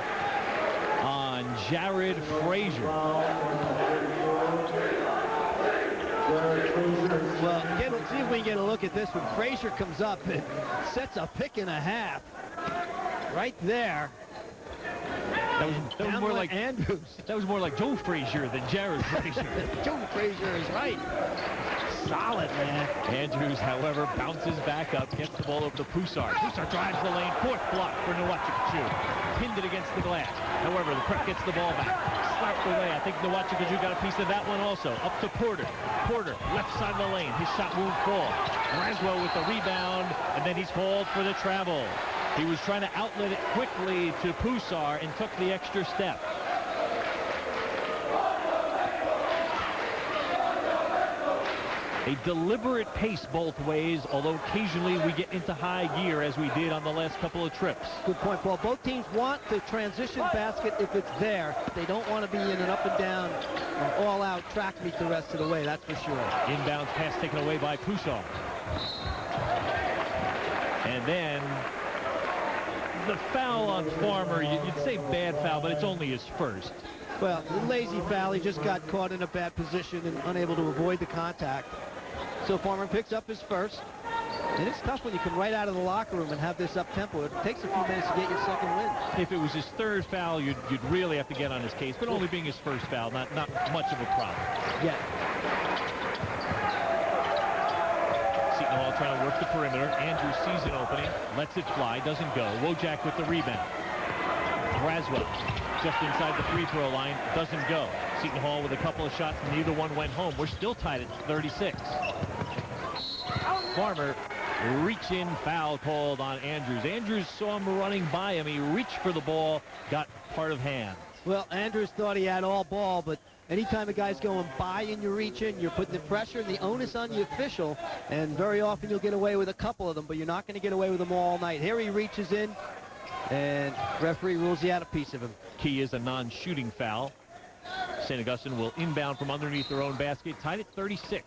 on Jared Frazier. Well, see if we can get a look at this when Frazier comes up and sets a pick and a half right there. That was more like Andrews. That was more like Joe Frazier than Jared Frazier. Joe Frazier is right. solid, man. Andrews, however, bounces back up, gets the ball over to Poussard. Poussard drives the lane, fourth block for Nowachikachu. Pinned it against the glass. However, the prep gets the ball back. Slapped away. I think Nowachikachu got a piece of that one also. Up to Porter. Porter, left side of the lane. His shot won't fall. Braswell with the rebound, and then he's called for the travel. He was trying to outlet it quickly to Poussard and took the extra step. A deliberate pace both ways, although occasionally we get into high gear as we did on the last couple of trips. Good point, Paul. Both teams want the transition basket if it's there. They don't want to be in an up and down, all-out track meet the rest of the way, that's for sure. Inbounds pass taken away by Poussard. And then the foul on Farmer, you'd say bad foul, but it's only his first. Well, the lazy foul, he just got caught in a bad position and unable to avoid the contact. So Farmer picks up his first. And it's tough when you come right out of the locker room and have this up-tempo. It takes a few minutes to get your second win. If it was his third foul, you'd really have to get on his case. But only being his first foul, not much of a problem. Yeah. Seton Hall trying to work the perimeter. Andrews sees an opening, lets it fly, doesn't go. Wojak with the rebound. Braswell just inside the free throw line, doesn't go. Seton Hall with a couple of shots, neither one went home. We're still tied at 36. Farmer, reach-in foul called on Andrews. Andrews saw him running by him. He reached for the ball, got part of hand. Well, Andrews thought he had all ball, but anytime a guy's going by and you reach in, you're putting the pressure and the onus on the official, and very often you'll get away with a couple of them, but you're not going to get away with them all night. Here he reaches in, and referee rules he had a piece of him. Key is a non-shooting foul. St. Augustine will inbound from underneath their own basket, tied at 36.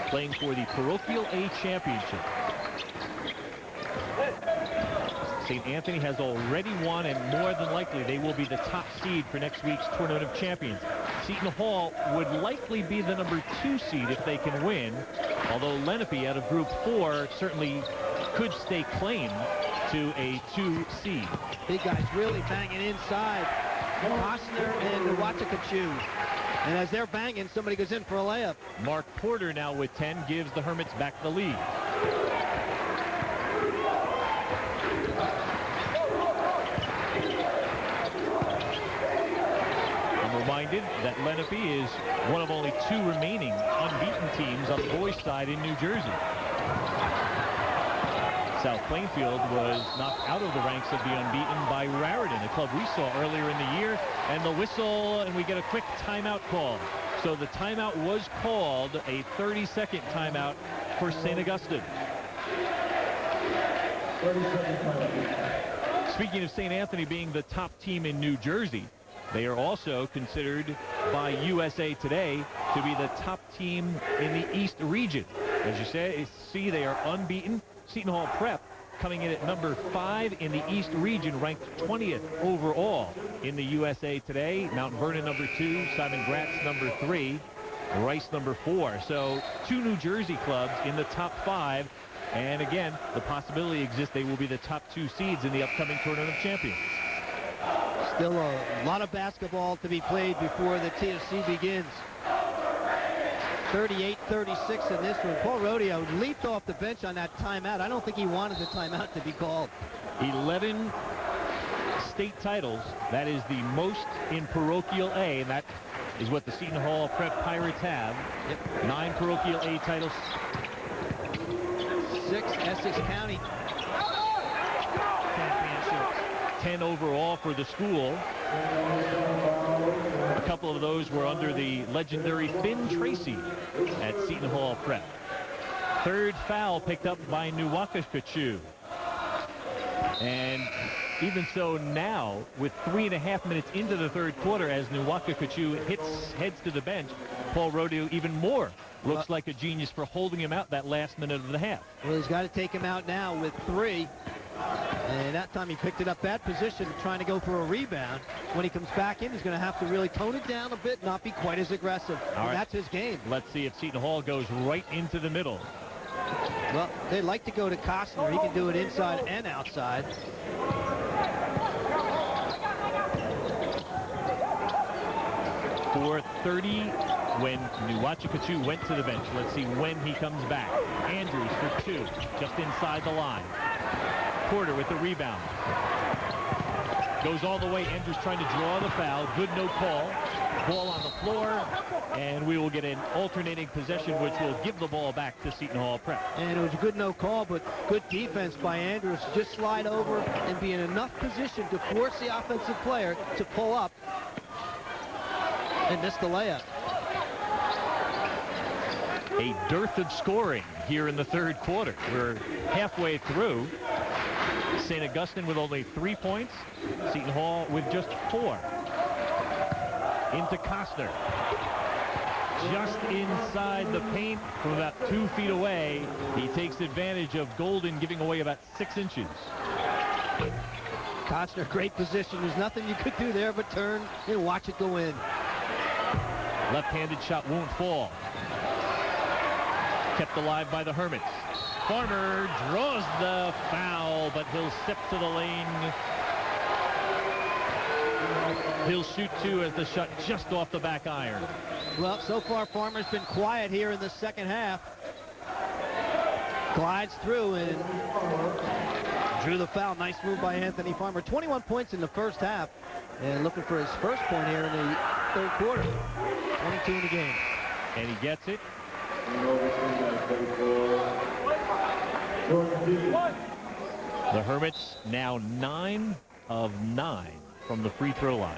Playing for the Parochial A Championship. St. Anthony has already won, and more than likely they will be the top seed for next week's Tournament of Champions. Seton Hall would likely be the number 2 seed if they can win, although Lenape out of Group 4 certainly could stake claim to a 2 seed. Big guys really banging inside. Costner and Nowachikachu. And as they're banging, somebody goes in for a layup. Mark Porter now with 10 gives the Hermits back the lead. I'm reminded that Lenape is one of only 2 remaining unbeaten teams on the boys' side in New Jersey. South Plainfield was knocked out of the ranks of the unbeaten by Raritan, a club we saw earlier in the year. And the whistle, and we get a quick timeout call. So the timeout was called, a 30-second timeout for St. Augustine. Speaking of St. Anthony being the top team in New Jersey, they are also considered by USA Today to be the top team in the East region. As you see, they are unbeaten. Seton Hall Prep coming in at number 5 in the East region, ranked 20th overall in the USA Today. Mount Vernon number 2, Simon Gratz number 3, Rice number 4. So 2 New Jersey clubs in the top 5. And again, the possibility exists they will be the top 2 seeds in the upcoming Tournament of Champions. Still a lot of basketball to be played before the TFC begins. 38-36 in this one. Paul Rodeo leaped off the bench on that timeout. I don't think he wanted the timeout to be called. 11 state titles. That is the most in Parochial A, and that is what the Seton Hall Prep Pirates have. Yep. 9 Parochial A titles. 6 Essex County championships. 10 overall for the school. A couple of those were under the legendary Finn Tracy at Seton Hall Prep. Third foul picked up by Nowachikachu. And even so now, with 3.5 minutes into the third quarter, as Nowachikachu heads to the bench, Paul Rodeo even more looks like a genius for holding him out that last minute of the half. Well, he's got to take him out now with 3. And that time he picked it up that position, trying to go for a rebound. When he comes back in, he's going to have to really tone it down a bit, not be quite as aggressive. All right. That's his game. Let's see if Seton Hall goes right into the middle. Well, they like to go to Costner. He can do it inside and outside. For 30 when Nuwachipichu went to the bench. Let's see when he comes back. Andrews for 2, just inside the line. Porter with the rebound. Goes all the way. Andrews trying to draw the foul. Good no call. Ball on the floor, and we will get an alternating possession, which will give the ball back to Seton Hall Prep. And it was a good no call, but good defense by Andrews. Just slide over and be in enough position to force the offensive player to pull up and miss the layup. A dearth of scoring here in the third quarter. We're halfway through. St. Augustine with only 3 points. Seton Hall with just 4. Into Costner. Just inside the paint from about 2 feet away. He takes advantage of Golden giving away about 6 inches. Costner, great position. There's nothing you could do there but turn and watch it go in. Left-handed shot won't fall. Kept alive by the Hermits. Farmer draws the foul, but he'll step to the lane. He'll shoot 2 as the shot just off the back iron. Well, so far Farmer's been quiet here in the second half. Glides through and drew the foul. Nice move by Anthony Farmer. 21 points in the first half, and looking for his first point here in the third quarter. 22 in the game. And he gets it. The Hermits now 9 of 9 from the free throw line.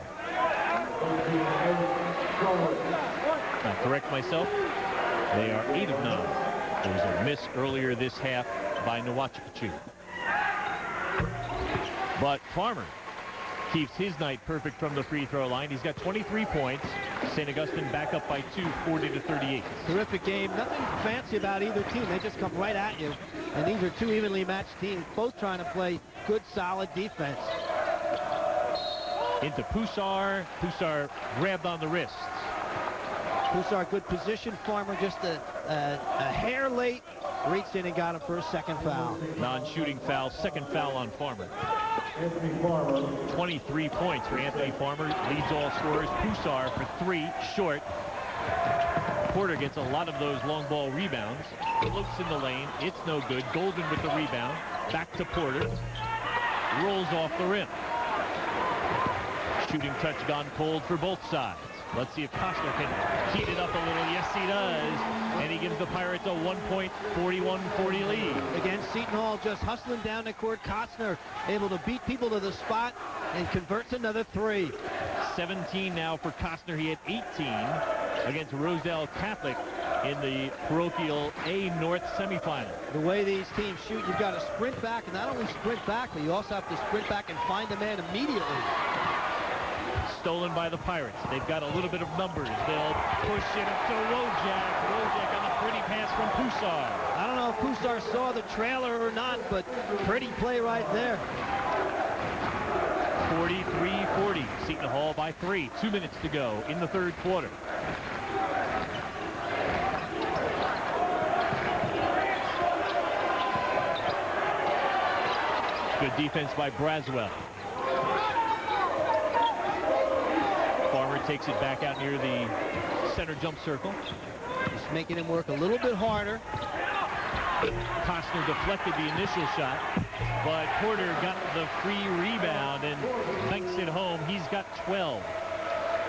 I'll correct myself. They are 8 of 9. There was a miss earlier this half by Nuwachipichu. But Farmer keeps his night perfect from the free throw line. He's got 23 points. St. Augustine back up by 2, 40-38. Terrific game. Nothing fancy about either team. They just come right at you. And these are 2 evenly matched teams, both trying to play good, solid defense. Into Pusar. Pusar grabbed on the wrist. Pusar, good position. Farmer just a hair late. Reached in and got him for a second foul. Non-shooting foul. Second foul on Farmer. 23 points for Anthony Farmer. Leads all scorers. Pusar for 3. Short. Porter gets a lot of those long ball rebounds. Floats in the lane. It's no good. Golden with the rebound. Back to Porter. Rolls off the rim. Shooting touch gone cold for both sides. Let's see if Costner can heat it up a little. Yes, he does. And he gives the Pirates a 1-point, 41-40 lead. Again, Seton Hall just hustling down the court. Costner able to beat people to the spot and converts another 3. 17 now for Costner. He had 18 against Rosedale Catholic in the parochial A North semifinal. The way these teams shoot, you've got to sprint back, and not only sprint back, but you also have to sprint back and find the man immediately. Stolen by the Pirates. They've got a little bit of numbers. They'll push it up to Wojak. Wojak on the pretty pass from Pusar. I don't know if Pusar saw the trailer or not, but pretty play right there. 43-40. Seton Hall by 3. 2 minutes to go in the third quarter. Good defense by Braswell. Farmer takes it back out near the center jump circle. Just making him work a little bit harder. Costner deflected the initial shot, but Porter got the free rebound and banks it home. He's got 12.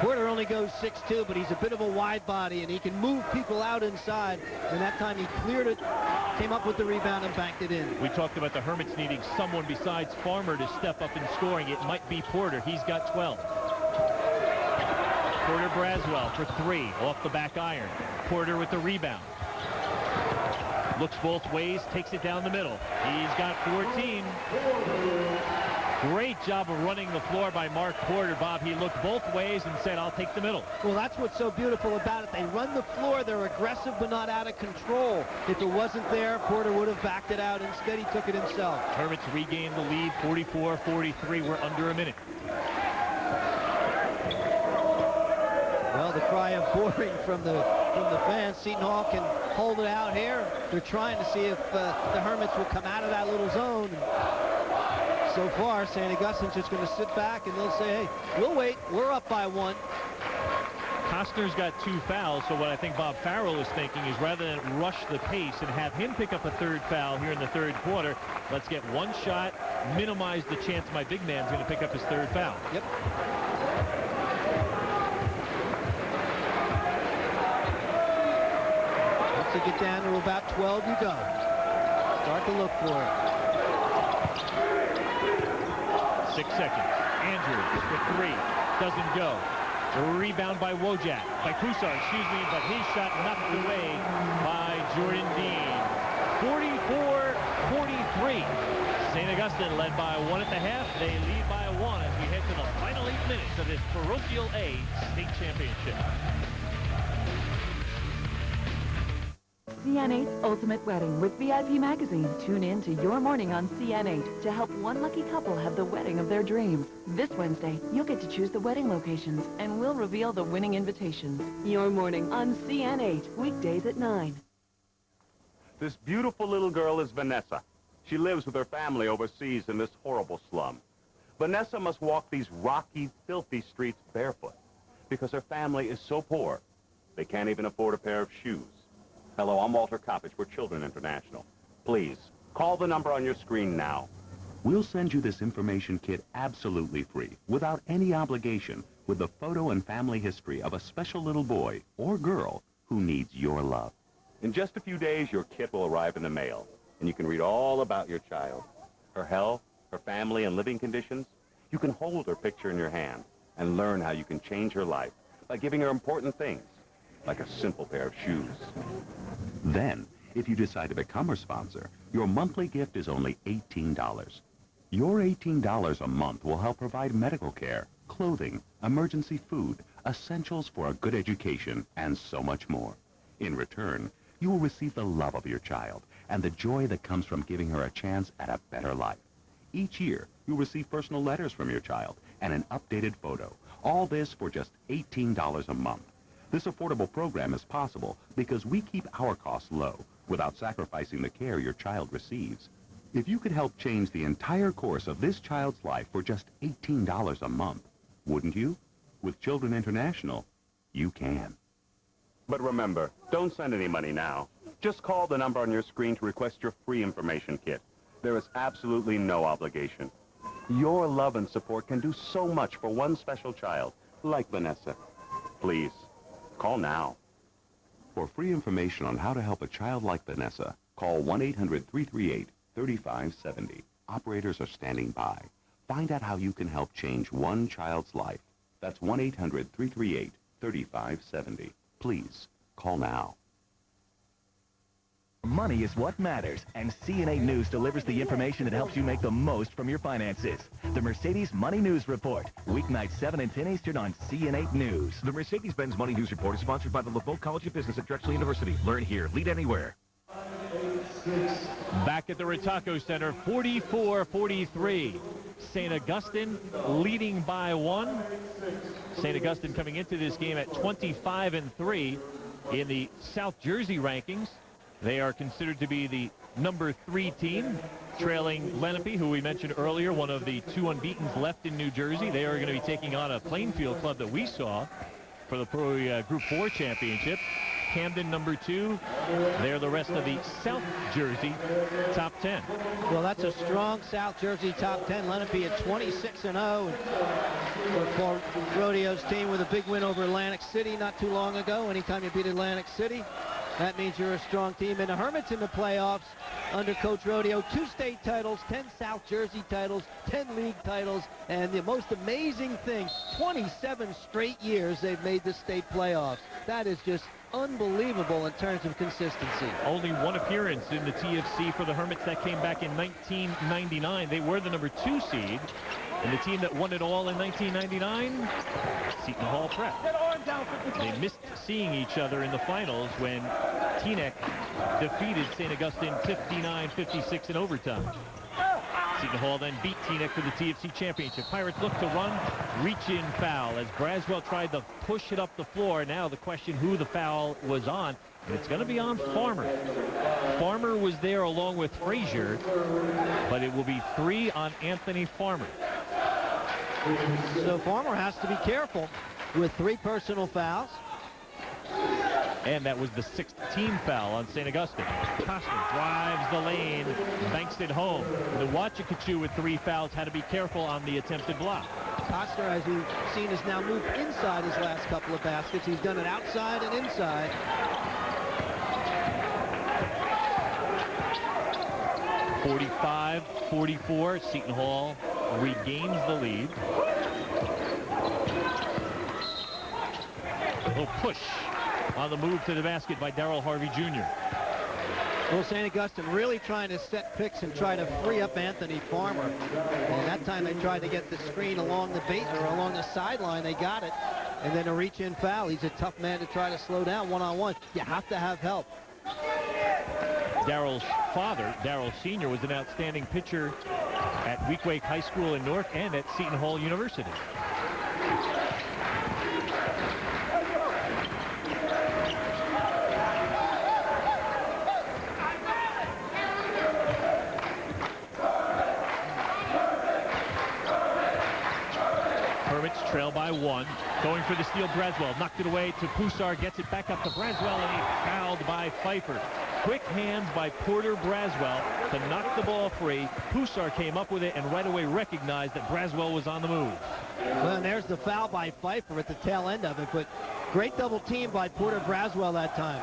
Porter only goes 6'2", but he's a bit of a wide body, and he can move people out inside. And that time he cleared it, came up with the rebound, and banked it in. We talked about the Hermits needing someone besides Farmer to step up in scoring. It might be Porter. He's got 12. Porter Braswell for 3 off the back iron. Porter with the rebound. Looks both ways, takes it down the middle. He's got 14. Great job of running the floor by Mark Porter, Bob. He looked both ways and said, I'll take the middle. Well, that's what's so beautiful about it. They run the floor. They're aggressive, but not out of control. If it wasn't there, Porter would have backed it out. Instead, he took it himself. Hermits regained the lead, 44-43. We're under a minute. Well, the cry of boring from the fans. Seton Hall can hold it out here. They're trying to see if the Hermits will come out of that little zone. So far, St. Augustine's just going to sit back and they'll say, hey, we'll wait. We're up by 1. Costner's got 2 fouls, so what I think Bob Farrell is thinking is rather than rush the pace and have him pick up a 3rd foul here in the 3rd quarter, let's get 1 shot, minimize the chance my big man's going to pick up his 3rd foul. Yep. Once you get down to about 12, you go. Start to look for it. 6 seconds. Andrews for 3. Doesn't go. Rebound by Wojak. By Kusar, excuse me, but his shot knocked away by Jordan Dean. 44-43. St. Augustine led by 1 at the half. They lead by 1 as we head to the final 8 minutes of this Parochial A State Championship. CN8's Ultimate Wedding with VIP Magazine. Tune in to Your Morning on CN8 to help one lucky couple have the wedding of their dreams. This Wednesday, you'll get to choose the wedding locations, and we'll reveal the winning invitations. Your Morning on CN8, weekdays at 9. This beautiful little girl is Vanessa. She lives with her family overseas in this horrible slum. Vanessa must walk these rocky, filthy streets barefoot because her family is so poor, they can't even afford a pair of shoes. Hello, I'm Walter Coppage. We're Children International. Please, call the number on your screen now. We'll send you this information kit absolutely free, without any obligation, with the photo and family history of a special little boy or girl who needs your love. In just a few days, your kit will arrive in the mail, and you can read all about your child, her health, her family, and living conditions. You can hold her picture in your hand and learn how you can change her life by giving her important things, like a simple pair of shoes. Then, if you decide to become her sponsor, your monthly gift is only $18. Your $18 a month will help provide medical care, clothing, emergency food, essentials for a good education, and so much more. In return, you will receive the love of your child and the joy that comes from giving her a chance at a better life. Each year, you'll receive personal letters from your child and an updated photo. All this for just $18 a month. This affordable program is possible because we keep our costs low without sacrificing the care your child receives. If you could help change the entire course of this child's life for just $18 a month, wouldn't you? With Children International, you can. But remember, don't send any money now. Just call the number on your screen to request your free information kit. There is absolutely no obligation. Your love and support can do so much for one special child, like Vanessa. Please, call now. For free information on how to help a child like Vanessa, call 1-800-338-3570. Operators are standing by. Find out how you can help change one child's life. That's 1-800-338-3570. Please, call now. Money is what matters, and CN8 News delivers the information that helps you make the most from your finances. The Mercedes Money News Report, weeknights 7 and 10 Eastern on CN8 News. The Mercedes-Benz Money News Report is sponsored by the LeBeau College of Business at Drexel University. Learn here, lead anywhere. Back at the Ritacco Center, 44-43. St. Augustine leading by 1. St. Augustine coming into this game at 25-3 in the South Jersey rankings. They are considered to be the number 3 team, trailing Lenape, who we mentioned earlier, one of the 2 unbeatens left in New Jersey. They are going to be taking on a Plainfield club that we saw for the Pro Group 4 championship. Camden, number 2. They're the rest of the South Jersey top 10. Well, that's a strong South Jersey top 10. Lenape at 26-0. For Rodeo's team with a big win over Atlantic City not too long ago. Anytime you beat Atlantic City, that means you're a strong team. And the Hermits in the playoffs under Coach Rodeo. 2 state titles, 10 South Jersey titles, 10 league titles, and the most amazing thing, 27 straight years they've made the state playoffs. That is just unbelievable in terms of consistency. Only 1 appearance in the TFC for the Hermits. That came back in 1999. They were the number 2 seed. And the team that won it all in 1999, Seton Hall Prep. They missed seeing each other in the finals when Teaneck defeated St. Augustine 59-56 in overtime. Seton Hall then beat Teaneck for the TFC championship. Pirates look to run, reach-in foul as Braswell tried to push it up the floor. Now the question who the foul was on. And it's going to be on Farmer. Farmer was there along with Frazier, but it will be 3 on Anthony Farmer. So Farmer has to be careful with 3 personal fouls. And that was the 6th team foul on St. Augustine. Costner drives the lane, banks it home. The Wachakachu with 3 fouls had to be careful on the attempted block. Costner, as you've seen, has now moved inside his last couple of baskets. He's done it outside and inside. (45-44). Seton Hall regains the lead. A little push on the move to the basket by Darrell Harvey Jr. Well, St. Augustine really trying to set picks and try to free up Anthony Farmer. And that time they tried to get the screen along the base or along the sideline. They got it. And then a reach-in foul. He's a tough man to try to slow down one-on-one. You have to have help. Darrell's father, Darrell Sr., was an outstanding pitcher at Weequahic High School in North and at Seton Hall University. Trail by 1. Going for the steal, Braswell. Knocked it away to Poussard. Gets it back up to Braswell, and he's fouled by Pfeiffer. Quick hands by Porter Braswell to knock the ball free. Poussard came up with it and right away recognized that Braswell was on the move. Well, and there's the foul by Pfeiffer at the tail end of it, but great double team by Porter Braswell that time.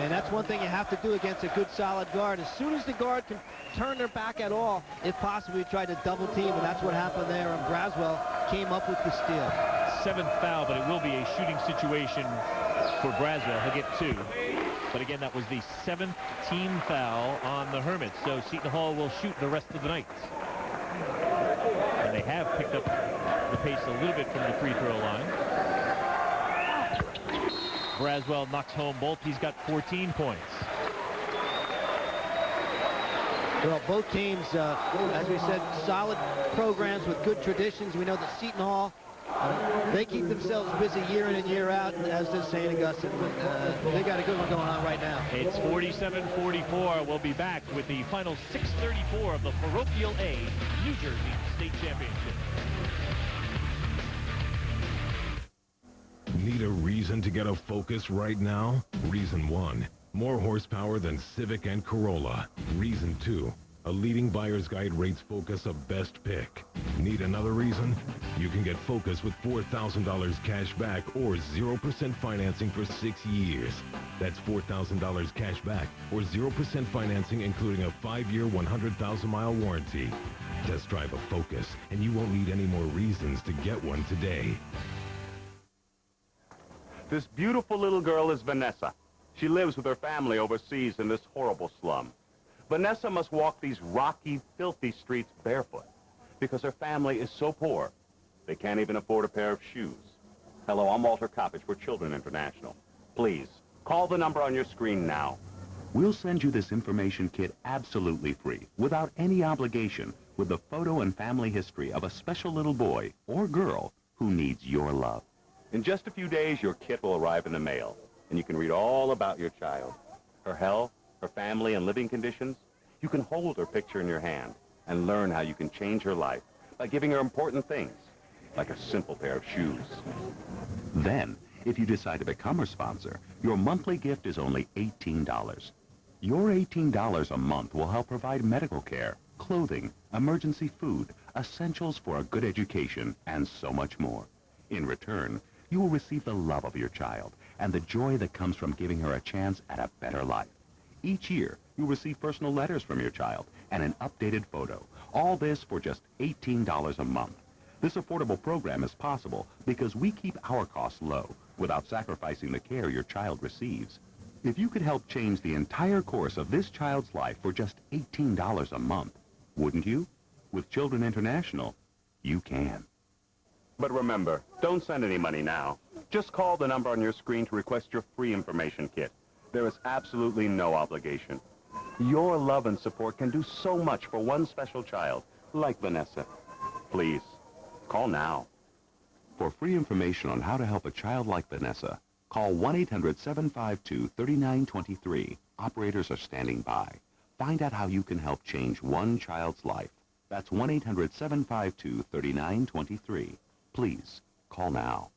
And that's one thing you have to do against a good solid guard. As soon as the guard can turn their back at all, if possible, you try to double team, and that's what happened there, and Braswell came up with the steal. 7th foul, but it will be a shooting situation for Braswell. He'll get 2. But again, that was the 7th team foul on the Hermits, so Seton Hall will shoot the rest of the night. And they have picked up the pace a little bit from the free throw line. Braswell knocks home both. He's got 14 points. Well, both teams, as we said, solid programs with good traditions. We know that Seton Hall, they keep themselves busy year in and year out, as does St. Augustine. But they got a good one going on right now. It's 47-44. We'll be back with the final 6:34 of the Parochial A New Jersey State Championship. Need a reason to get a Focus right now? Reason 1, more horsepower than Civic and Corolla. Reason 2, a leading buyer's guide rates Focus a best pick. Need another reason? You can get Focus with $4,000 cash back or 0% financing for 6 years. That's $4,000 cash back or 0% financing, including a 5-year, 100,000-mile warranty. Test drive a Focus, and you won't need any more reasons to get one today. This beautiful little girl is Vanessa. She lives with her family overseas in this horrible slum. Vanessa must walk these rocky, filthy streets barefoot because her family is so poor, they can't even afford a pair of shoes. Hello, I'm Walter Coppage for Children International. Please, call the number on your screen now. We'll send you this information kit absolutely free, without any obligation, with the photo and family history of a special little boy or girl who needs your love. In just a few days, your kit will arrive in the mail, and you can read all about your child, her health, her family, and living conditions. You can hold her picture in your hand and learn how you can change her life by giving her important things, like a simple pair of shoes. Then, if you decide to become her sponsor, your monthly gift is only $18. Your $18 a month will help provide medical care, clothing, emergency food, essentials for a good education, and so much more. In return, you will receive the love of your child and the joy that comes from giving her a chance at a better life. Each year, you'll receive personal letters from your child and an updated photo. All this for just $18 a month. This affordable program is possible because we keep our costs low without sacrificing the care your child receives. If you could help change the entire course of this child's life for just $18 a month, wouldn't you? With Children International, you can. But remember, don't send any money now. Just call the number on your screen to request your free information kit. There is absolutely no obligation. Your love and support can do so much for one special child, like Vanessa. Please, call now. For free information on how to help a child like Vanessa, call 1-800-752-3923. Operators are standing by. Find out how you can help change one child's life. That's 1-800-752-3923. Please, call now.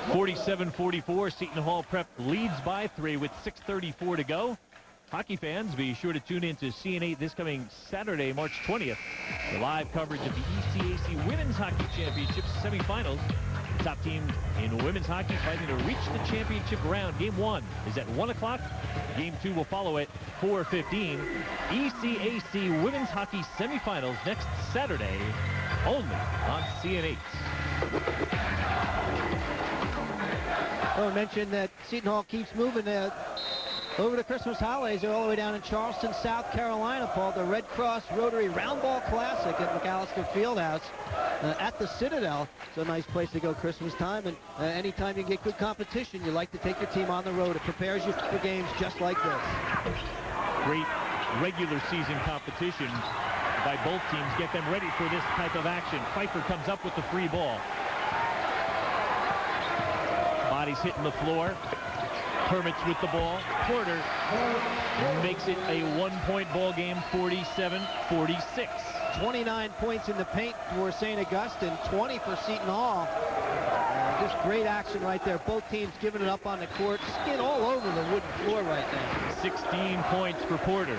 47-44, Seton Hall Prep leads by 3 with 6:34 to go. Hockey fans, be sure to tune in to CN8 this coming Saturday, March 20th. The live coverage of the ECAC Women's Hockey Championships semifinals. Top team in women's hockey fighting to reach the championship round. Game 1 is at 1 o'clock. Game 2 will follow at 4:15. ECAC Women's Hockey Semifinals next Saturday, only on CN8. Well, I mentioned that Seton Hall keeps moving over the Christmas holidays. They're all the way down in Charleston, South Carolina, Paul. The Red Cross Rotary Round Ball Classic at McAllister Fieldhouse at the Citadel. It's a nice place to go Christmas time, and anytime you get good competition, you like to take your team on the road. It prepares you for games just like this. Great regular season competition by both teams. Get them ready for this type of action. Pfeiffer comes up with the free ball. Body's hitting the floor. Hermits with the ball. Porter makes it a one-point ball game, 47-46. 29 points in the paint for St. Augustine, 20 for Seton Hall. Just great action right there. Both teams giving it up on the court. Skin all over the wooden floor right there. 16 points for Porter.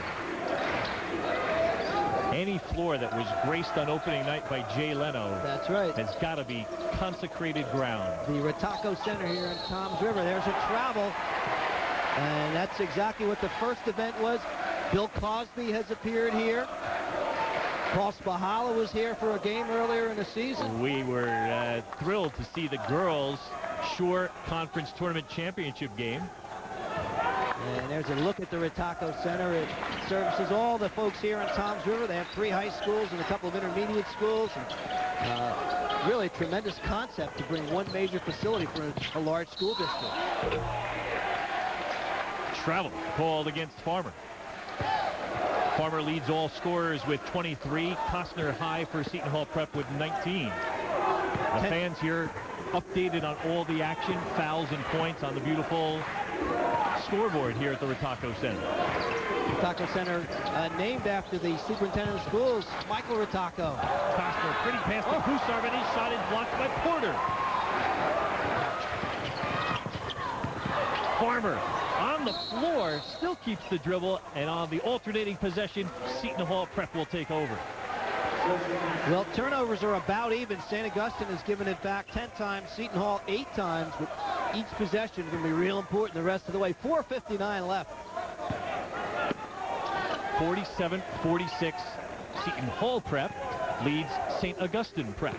Any floor that was graced on opening night by Jay Leno, that's right, has got to be consecrated ground. The Rataco Center here in Toms River. There's a travel, and that's exactly what the first event was. Bill Cosby has appeared here. Paul Spahala was here for a game earlier in the season. We were thrilled to see the girls' Shore Conference Tournament Championship game. And there's a look at the Rataco Center. It services all the folks here in Toms River. They have 3 high schools and a couple of intermediate schools. And, really a tremendous concept to bring one major facility for a large school district. Travel called against Farmer. Farmer leads all scorers with 23. Costner high for Seton Hall Prep with 19. The fans here updated on all the action, fouls and points on the beautiful scoreboard here at the Rataco Center. Rataco Center named after the superintendent of schools, Michael Rataco. Costner pretty pass to Kusar, and his shot is blocked by Porter. Farmer on the floor still keeps the dribble, and on the alternating possession, Seton Hall Prep will take over. Well, turnovers are about even. St. Augustine has given it back 10 times, Seton Hall 8 times, but each possession is going to be real important the rest of the way. 4:59 left. 47-46, Seton Hall Prep leads St. Augustine Prep.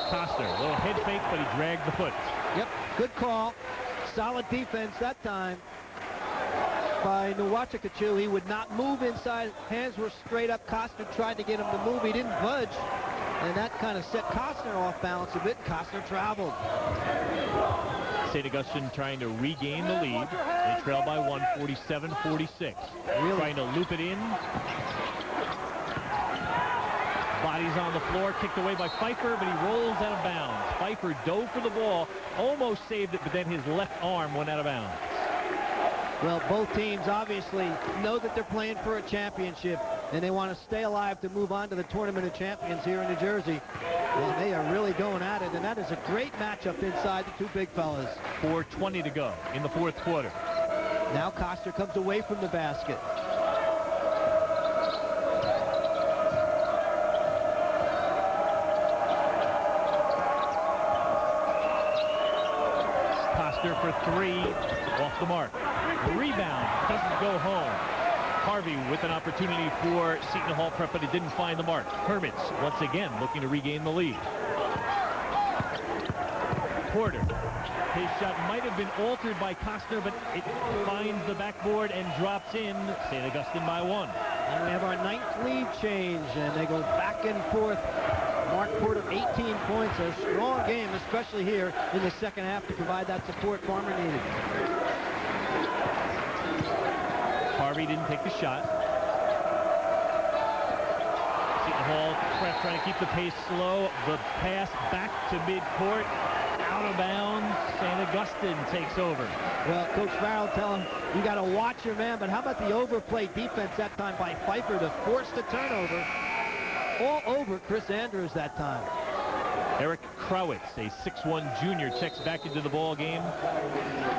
Costner, a little head fake, but he dragged the foot. Yep, good call. Solid defense that time by Nwachakachu. He would not move inside. Hands were straight up. Costner tried to get him to move. He didn't budge. And that kind of set Costner off balance a bit. Costner traveled. St. Augustine trying to regain the lead. They trail by 1, 47-46. Really? Trying to loop it in. Bodies on the floor, kicked away by Pfeiffer, but he rolls out of bounds. Pfeiffer dove for the ball, almost saved it, but then his left arm went out of bounds. Well, both teams obviously know that they're playing for a championship, and they want to stay alive to move on to the Tournament of Champions here in New Jersey. And they are really going at it, and that is a great matchup inside the two big fellas. 4:20 to go in the fourth quarter. Now Costner comes away from the basket. Costner for 3, off the mark. Rebound, doesn't go home. Harvey with an opportunity for Seton Hall Prep, but it didn't find the mark. Hermits, once again, looking to regain the lead. Porter, his shot might have been altered by Costner, but it finds the backboard and drops in. St. Augustine by 1. And we have our 9th lead change, and they go back and forth. Mark Porter, 18 points, a strong game, especially here in the second half, to provide that support Farmer needed. Harvey didn't take the shot. Seton Hall Prep trying to keep the pace slow. The pass back to midcourt. Out of bounds, St. Augustine takes over. Well, Coach Farrell telling him, you got to watch your man, but how about the overplay defense that time by Pfeiffer to force the turnover? All over Chris Andrews that time. Eric Crowitz, a 6'1 junior, checks back into the ball game.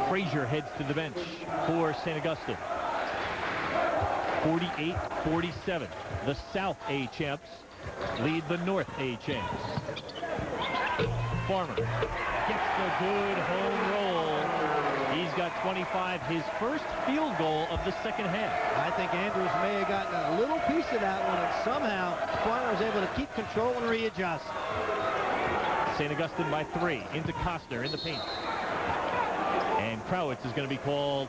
Frazier heads to the bench for St. Augustine. 48-47. The South A champs lead the North A champs. Farmer gets the good home roll. He's got 25, his first field goal of the second half. I think Andrews may have gotten a little piece of that one, and somehow Farmer was able to keep control and readjust. St. Augustine by 3 into Costner in the paint. And Crowitz is going to be called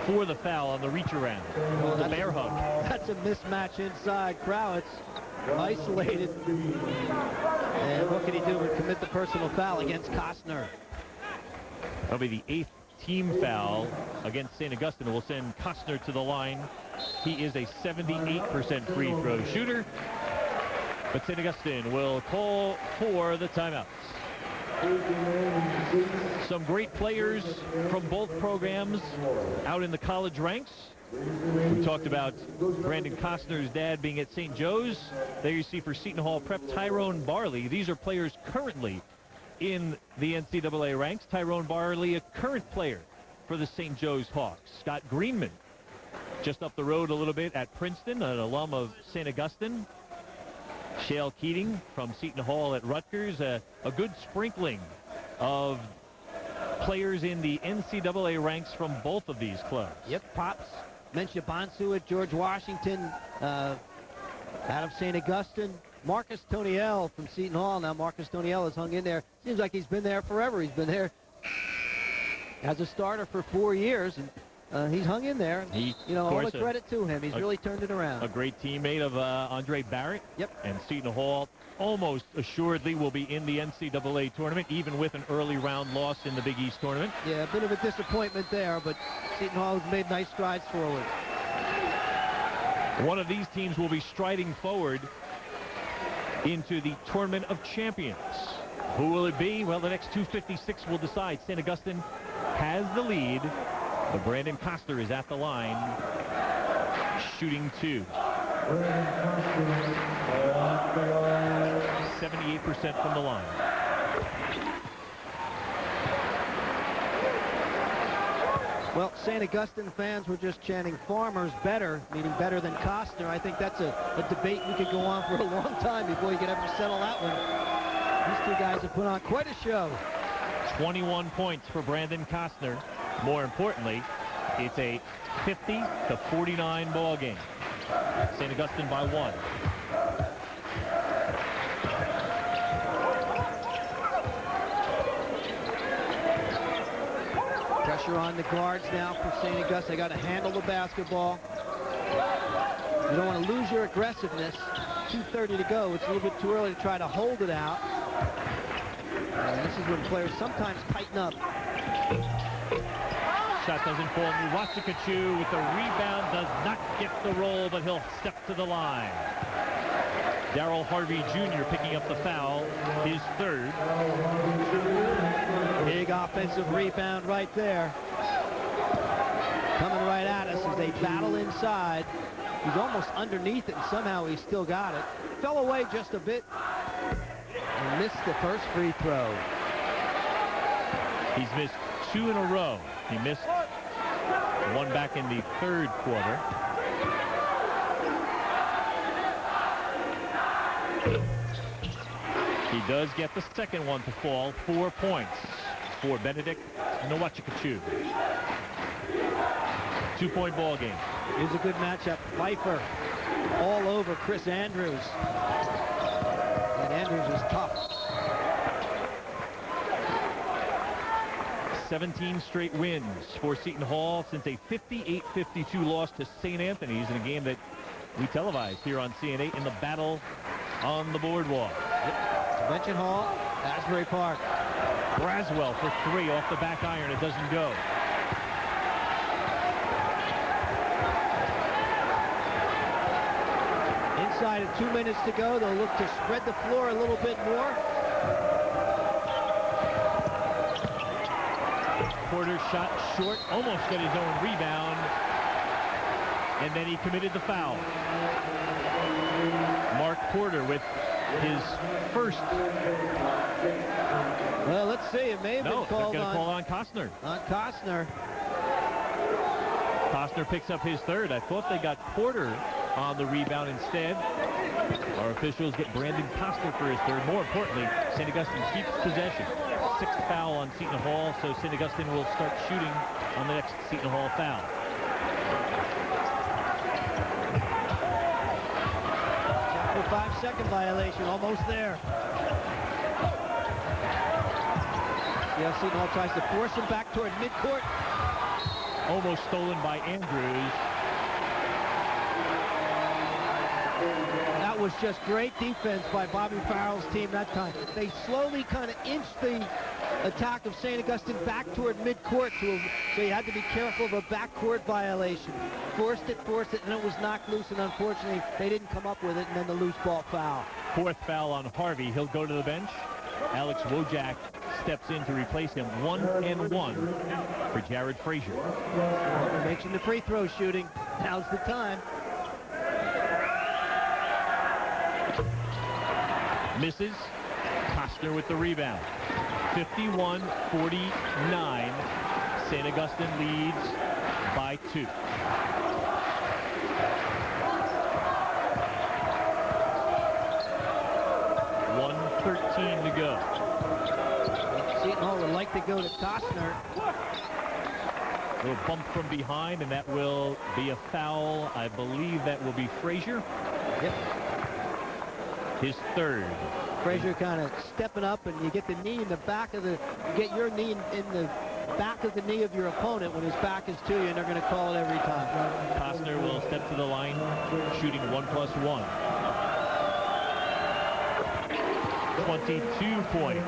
for the foul on the reach around. Well, the bear hug. That's a mismatch inside. Crowitz isolated. And what can he do but commit the personal foul against Costner? That'll be the 8th team foul against St. Augustine. It will send Costner to the line. He is a 78% free throw shooter. But St. Augustine will call for the timeouts. Some great players from both programs out in the college ranks. We talked about Brandon Costner's dad being at St. Joe's. There you see for Seton Hall Prep, Tyrone Barley. These are players currently in the NCAA ranks. Tyrone Barley, a current player for the St. Joe's Hawks. Scott Greenman, just up the road a little bit at Princeton, an alum of St. Augustine. Shale Keating from Seton Hall at Rutgers, a good sprinkling of players in the NCAA ranks from both of these clubs. Yep, Pops. Mentioned Bonsu at George Washington, out of St. Augustine. Marcus Toniel from Seton Hall. Now Marcus Toniel has hung in there. Seems like he's been there forever. He's been there as a starter for 4 years, and he's hung in there. All the credit to him. He's really turned it around. A great teammate of Andre Barrett. Yep. And Seton Hall almost assuredly will be in the NCAA tournament, even with an early round loss in the Big East tournament. Yeah, a bit of a disappointment there, but Seton Hall has made nice strides forward. One of these teams will be striding forward into the Tournament of Champions. Who will it be? Well, the next 2:56 will decide. St. Augustine has the lead. But Brandon Costner is at the line, shooting 2. 78% from the line. Well, St. Augustine fans were just chanting Farmer's better, meaning better than Costner. I think that's a debate we could go on for a long time before you could ever settle that one. These two guys have put on quite a show. 21 points for Brandon Costner. More importantly, it's a 50-49 ball game. St. Augustine by 1. Pressure on the guards now for St. Augustine. They got to handle the basketball. You don't want to lose your aggressiveness. 2:30 to go. It's a little bit too early to try to hold it out. And this is when players sometimes tighten up. Shot doesn't fall. Nuwachikachu with the rebound does not get the roll, but he'll step to the line. Darrell Harvey Jr. picking up the foul, his 3rd. Big offensive rebound right there. Coming right at us as they battle inside. He's almost underneath it, and somehow he still got it. Fell away just a bit and missed the first free throw. He's missed 2 in a row. He missed one back in the 3rd quarter. He does get the second one to fall. 4 points for Benedict Nuwachikachu. 2-point ball game. Here's a good matchup. Pfeiffer all over Chris Andrews. And Andrews is tough. 17 straight wins for Seton Hall since a 58-52 loss to St. Anthony's in a game that we televised here on CN8 in the battle on the boardwalk. Convention Hall, Asbury Park. Braswell for 3 off the back iron. It doesn't go. Inside of 2 minutes to go, they'll look to spread the floor a little bit more. Porter shot short, almost got his own rebound, and then he committed the foul. Mark Porter with his first. Well, let's see. It may have been called on. Call on Costner. On Costner. Costner picks up his third. I thought they got Porter on the rebound instead. Our officials get Brandon Costner for his third. More importantly, St. Augustine keeps possession. Sixth foul on Seton Hall, so St. Augustine will start shooting on the next Seton Hall foul. Chapter 5-second violation, almost there. Yeah, Seton Hall tries to force him back toward midcourt. Almost stolen by Andrews. That was just great defense by Bobby Farrell's team that time. They slowly kind of inched the attack of St. Augustine back toward midcourt, so you had to be careful of a backcourt violation. Forced it, and it was knocked loose, and unfortunately, they didn't come up with it, and then the loose ball foul. Fourth foul on Harvey. He'll go to the bench. Alex Wojak steps in to replace him. 1-and-1 for Jared Frazier. Well, mentioned the free throw shooting. Now's the time. Misses. Costner with the rebound. 51-49. St. Augustine leads by 2. To go. Seton Hall would like to go to Costner. A little bump from behind, and that will be a foul. I believe that will be Frazier. Yep. His third. Frazier kind of stepping up, and you get the knee in the back of the, you get your knee in the back of the knee of your opponent when his back is to you, and they're going to call it every time. Costner will step to the line, shooting 1+1. 22 points.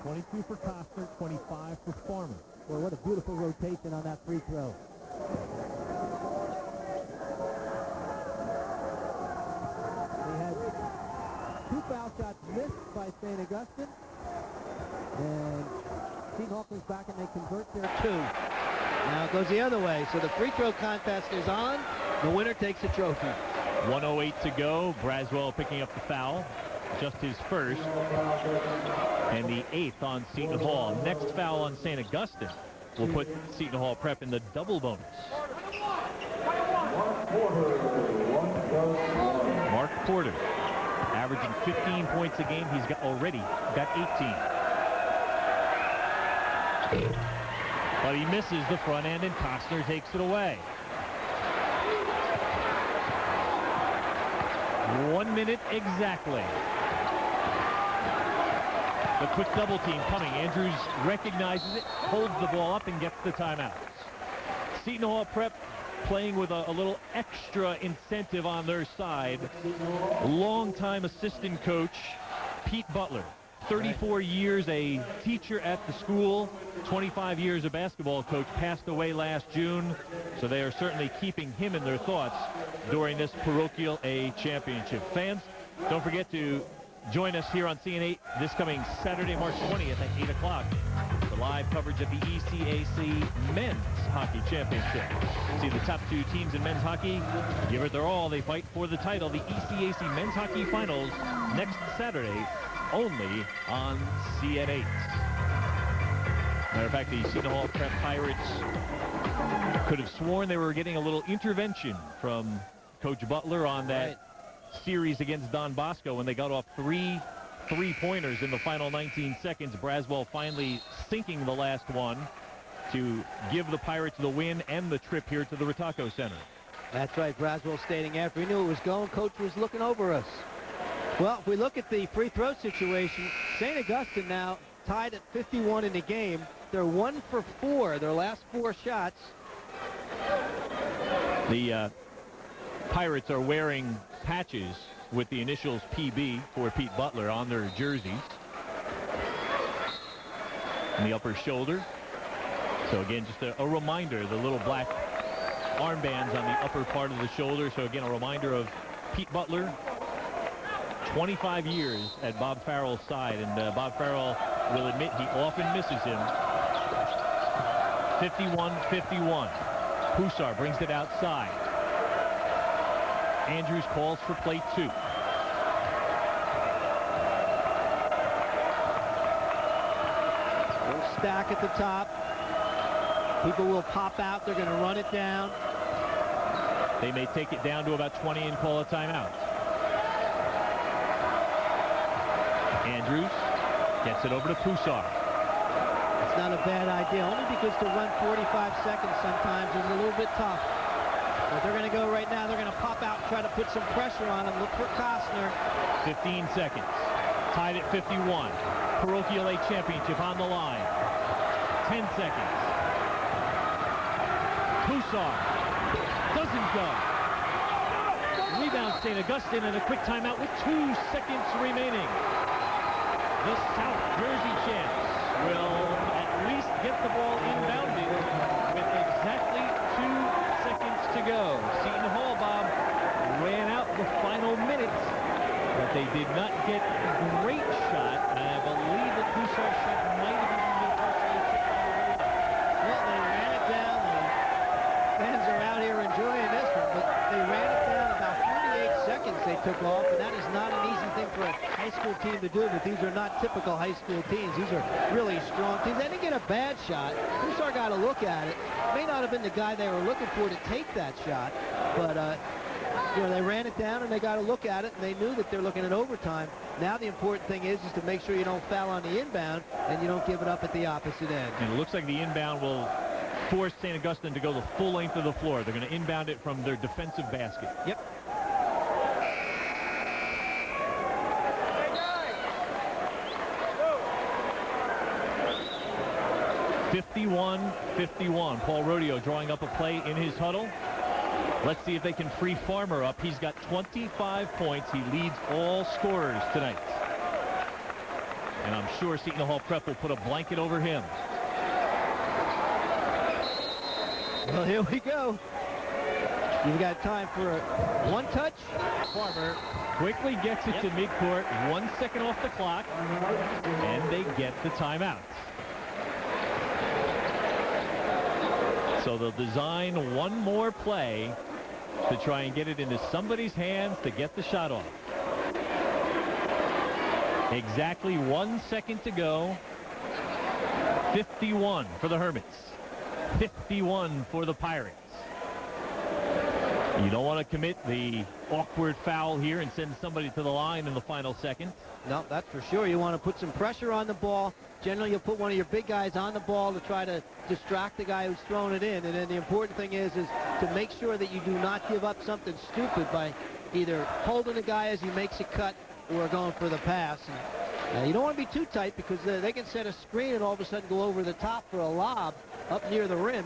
22 for Costner, 25 for Farmer. Boy, what a beautiful rotation on that free throw. They had 2 foul shots missed by St. Augustine. And Seton Hall comes back and they convert their 2. Now it goes the other way. So the free throw contest is on. The winner takes a trophy. 1:08 to go. Braswell picking up the foul. Just his first, and the 8th on Seton Hall. Next foul on St. Augustine will put Seton Hall Prep in the double bonus. Mark Porter, averaging 15 points a game. He's already got 18. But he misses the front end, and Costner takes it away. 1 minute exactly. The quick double team coming. Andrews recognizes it, holds the ball up, and gets the timeout. Seton Hall Prep playing with a little extra incentive on their side. Longtime assistant coach Pete Butler. 34 years a teacher at the school, 25 years a basketball coach, passed away last June, so they are certainly keeping him in their thoughts during this parochial A championship. Fans, don't forget to join us here on CN8 this coming Saturday, March 20th at 8 o'clock for live coverage of the ECAC Men's Hockey Championship. See the top 2 teams in men's hockey give it their all. They fight for the title. The ECAC Men's Hockey Finals next Saturday, only on CN8. Matter of fact, the Seton Hall Prep Pirates could have sworn they were getting a little intervention from Coach Butler on that series against Don Bosco when they got off 3 3-pointers in the final 19 seconds. Braswell finally sinking the last one to give the Pirates the win and the trip here to the Ritacco Center. That's right. Braswell stating after he knew it was going, Coach was looking over us. Well, if we look at the free throw situation, St. Augustine now tied at 51 in the game. They're 1 for 4, their last 4 shots. The Pirates are wearing patches with the initials PB for Pete Butler on their jerseys. In the upper shoulder. So again, just a reminder, the little black armbands on the upper part of the shoulder. So again, a reminder of Pete Butler, 25 years at Bob Farrell's side, and Bob Farrell will admit he often misses him. 51-51. Hussar brings it outside. Andrews calls for play 2. Stack at the top. People will pop out. They're going to run it down. They may take it down to about 20 and call a timeout. Andrews gets it over to Hussar. It's not a bad idea, only because to run 45 seconds sometimes is a little bit tough. But they're going to go right now. They're going to pop out and try to put some pressure on him. Look for Costner. 15 seconds. Tied at 51. Parochial A championship on the line. 10 seconds. Hussar doesn't go. Rebound St. Augustine and a quick timeout with 2 seconds remaining. The South Jersey champs will at least get the ball inbounded with exactly 2 seconds to go. Seton Hall, Bob, ran out the final minutes, but they did not get a great shot, and I believe that Hussar's shot might have even been partially tipped on the way. Well, they ran it down. The fans are out here enjoying this one, but they ran it down about 48 seconds they took off, and that is not an easy thing for a high school team to do, but these are not typical high school teams. These are really strong teams. They didn't get a bad shot. Hussar got a look at it. May not have been the guy they were looking for to take that shot, but you know, they ran it down and they got a look at it, and they knew that they're looking at overtime. Now the important thing is to make sure you don't foul on the inbound and you don't give it up at the opposite end. And it looks like the inbound will force St. Augustine to go the full length of the floor. They're going to inbound it from their defensive basket. Yep. 51-51. Paul Rodeo drawing up a play in his huddle. Let's see if they can free Farmer up. He's got 25 points. He leads all scorers tonight. And I'm sure Seton Hall Prep will put a blanket over him. Well, here we go. You've got time for a one touch. Farmer quickly gets it to midcourt. 1 second off the clock. And they get the timeout. So they'll design one more play to try and get it into somebody's hands to get the shot off. Exactly 1 second to go. 51 for the Hermits. 51 for the Pirates. You don't want to commit the awkward foul here and send somebody to the line in the final second. No, that's for sure. You want to put some pressure on the ball. Generally, you'll put one of your big guys on the ball to try to distract the guy who's throwing it in. And then the important thing is to make sure that you do not give up something stupid by either holding the guy as he makes a cut or going for the pass. And, you don't want to be too tight because they can set a screen and all of a sudden go over the top for a lob up near the rim.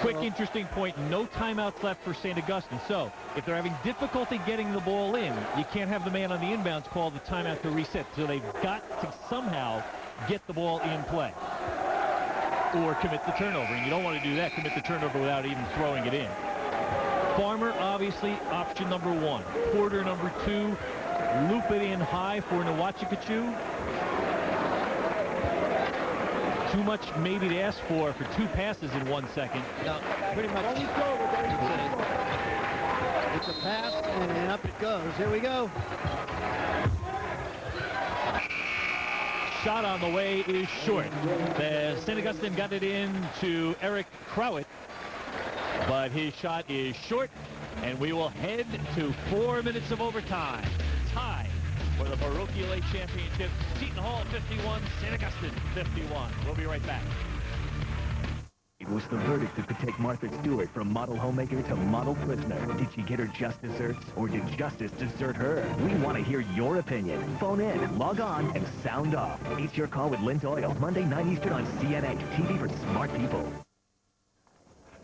Quick, interesting point. No timeouts left for St. Augustine. So if they're having difficulty getting the ball in, you can't have the man on the inbounds call the timeout to reset. So they've got to somehow get the ball in play or commit the turnover. And you don't want to do that, commit the turnover without even throwing it in. Farmer, obviously, option number 1. Porter, number 2. Loop it in high for Nwachikachu. Too much maybe to ask for 2 passes in 1 second. No, pretty much. It's a pass, and up it goes. Here we go. Shot on the way is short. The St. Augustine got it in to Eric Crowett, but his shot is short, and we will head to 4 minutes of overtime. Tie for the Parochial A Championship. Seton Hall 51, St. Augustine 51. We'll be right back. It was the verdict that could take Martha Stewart from model homemaker to model prisoner. Did she get her just desserts, or did justice desert her? We want to hear your opinion. Phone in, log on, and sound off. It's Your Call with Lynn Doyle, Monday 9 Eastern on CNN, TV for smart people.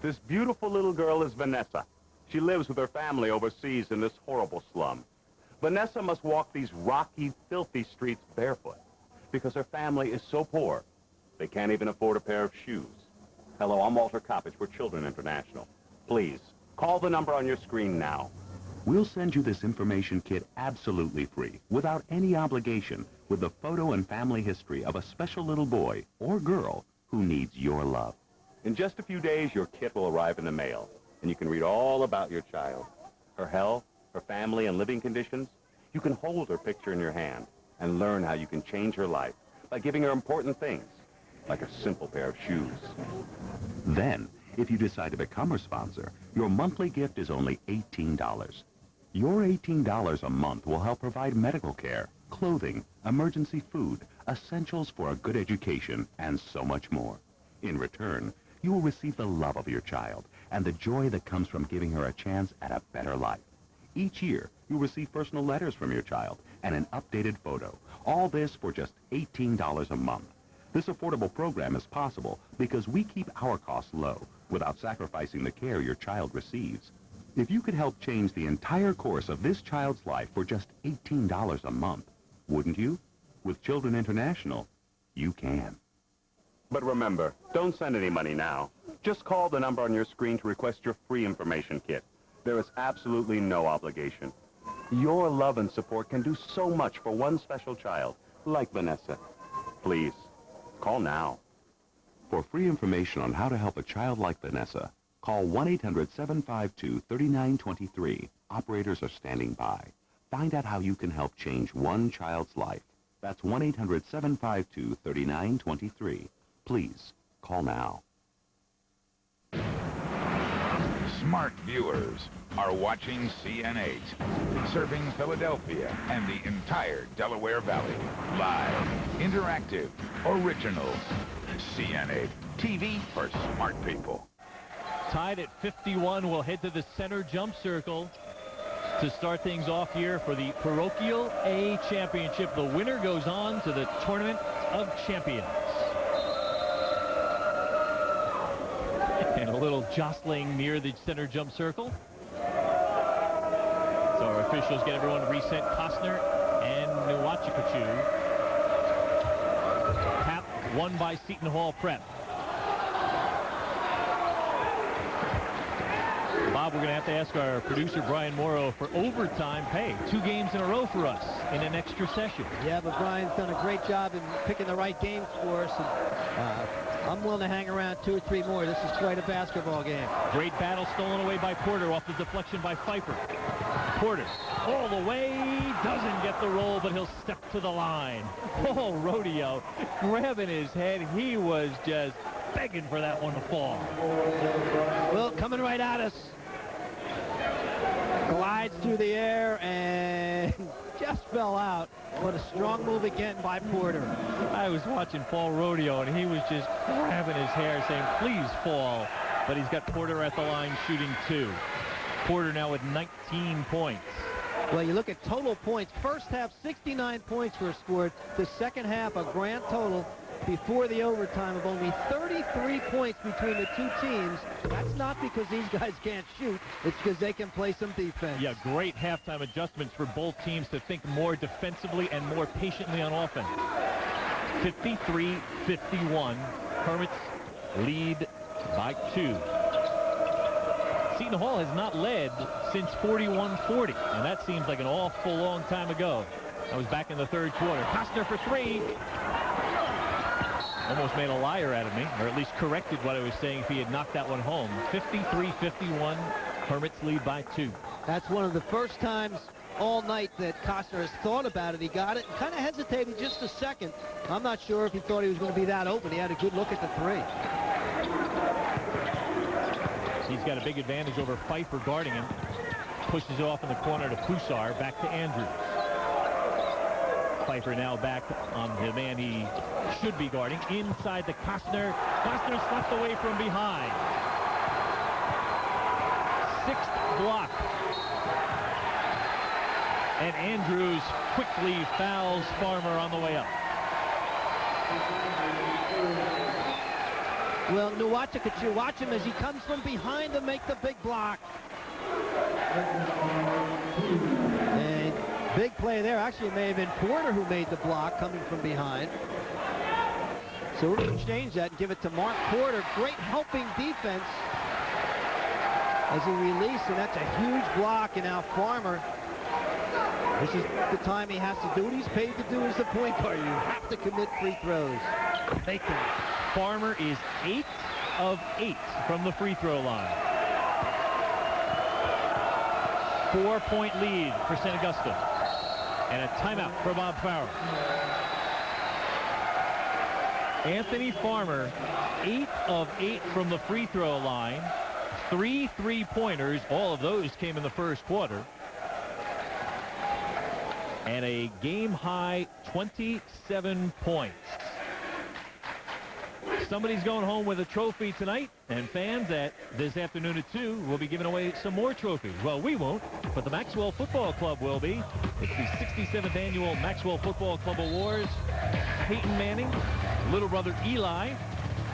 This beautiful little girl is Vanessa. She lives with her family overseas in this horrible slum. Vanessa must walk these rocky, filthy streets barefoot because her family is so poor they can't even afford a pair of shoes. Hello, I'm Walter Coppage for Children International. Please, call the number on your screen now. We'll send you this information kit absolutely free, without any obligation, with the photo and family history of a special little boy or girl who needs your love. In just a few days, your kit will arrive in the mail, and you can read all about your child, her health, her family, and living conditions. You can hold her picture in your hand and learn how you can change her life by giving her important things, like a simple pair of shoes. Then, if you decide to become her sponsor, your monthly gift is only $18. Your $18 a month will help provide medical care, clothing, emergency food, essentials for a good education, and so much more. In return, you will receive the love of your child and the joy that comes from giving her a chance at a better life. Each year, you'll receive personal letters from your child and an updated photo. All this for just $18 a month. This affordable program is possible because we keep our costs low without sacrificing the care your child receives. If you could help change the entire course of this child's life for just $18 a month, wouldn't you? With Children International, you can. But remember, don't send any money now. Just call the number on your screen to request your free information kit. There is absolutely no obligation. Your love and support can do so much for one special child, like Vanessa. Please, call now. For free information on how to help a child like Vanessa, call 1-800-752-3923. Operators are standing by. Find out how you can help change one child's life. That's 1-800-752-3923. Please, call now. Smart viewers are watching CN8, serving Philadelphia and the entire Delaware Valley. Live, interactive, original. CN8, TV for smart people. Tied at 51, we'll head to the center jump circle to start things off here for the Parochial A Championship. The winner goes on to the Tournament of Champions. And a little jostling near the center jump circle. So our officials get everyone reset. Costner and Nuwachikachu. Tap won by Seton Hall Prep. Bob, we're going to have to ask our producer, Brian Morrow, for overtime pay. 2 games in a row for us in an extra session. Yeah, but Brian's done a great job in picking the right games for us. And, I'm willing to hang around 2 or 3 more. This is quite a basketball game. Great battle stolen away by Porter off the deflection by Pfeiffer. Porter all the way, doesn't get the roll, but he'll step to the line. Oh, Rodeo grabbing his head. He was just begging for that one to fall. Well, coming right at us. Glides through the air and just fell out. What a strong move again by Porter. I was watching Paul Rodeo, and he was just grabbing his hair, saying, please fall. But he's got Porter at the line shooting 2. Porter now with 19 points. Well, you look at total points. First half, 69 points were scored. The second half, a grand total before the overtime of only 33 points between the 2 teams. That's not because these guys can't shoot. It's because they can play some defense. Yeah, great halftime adjustments for both teams to think more defensively and more patiently on offense. 53-51. Hermits lead by 2. Seton Hall has not led since 41-40, and that seems like an awful long time ago. That was back in the 3rd quarter. Costner for 3. Almost made a liar out of me, or at least corrected what I was saying if he had knocked that one home. 53-51, Hermits lead by 2. That's one of the first times all night that Costner has thought about it. He got it and kind of hesitated just a second. I'm not sure if he thought he was going to be that open. He had a good look at the 3. He's got a big advantage over Pfeiffer guarding him. Pushes it off in the corner to Pusar, back to Andrews. Pfeiffer now back on the man he should be guarding, inside to Costner. Costner slapped away from behind. 6th block. And Andrews quickly fouls Farmer on the way up. Well, Nuwachikachu, watch him as he comes from behind to make the big block. And big play there. Actually, it may have been Porter who made the block coming from behind. So we're going to change that and give it to Mark Porter. Great helping defense as he released, and that's a huge block. And now Farmer, this is the time he has to do what he's paid to do as the point guard. You have to commit free throws. Make them. Farmer is 8 of 8 from the free throw line. 4-point lead for St. Augustine. And a timeout for Bob Farrell. Anthony Farmer, 8 of 8 from the free throw line. 3 3-pointers. All of those came in the first quarter. And a game-high 27 points. Somebody's going home with a trophy tonight, and fans at this afternoon at 2 will be giving away some more trophies. Well, we won't, but the Maxwell Football Club will be. It's the 67th annual Maxwell Football Club Awards. Peyton Manning, little brother Eli,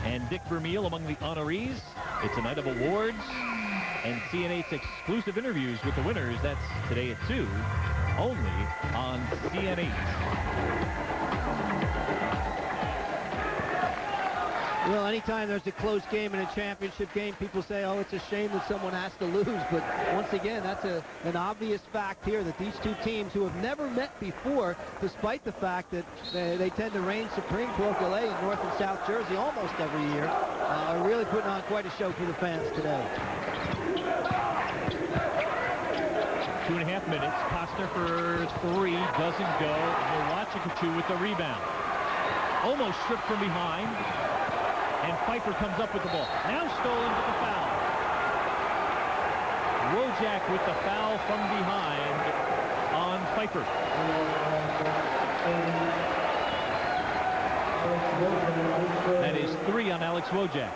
and Dick Vermeil among the honorees. It's a night of awards and CN8's exclusive interviews with the winners. That's today at 2, only on CN8. Well, anytime there's a close game in a championship game, people say, oh, it's a shame that someone has to lose. But once again, that's an obvious fact here that these two teams who have never met before, despite the fact that they tend to reign supreme colloquially in North and South Jersey almost every year, are really putting on quite a show for the fans today. 2.5 minutes. Costner for 3. Doesn't go. Milwaukee with the rebound. Almost stripped from behind. And Pfeiffer comes up with the ball. Now stolen with the foul. Wojak with the foul from behind on Pfeiffer. That is 3 on Alex Wojak.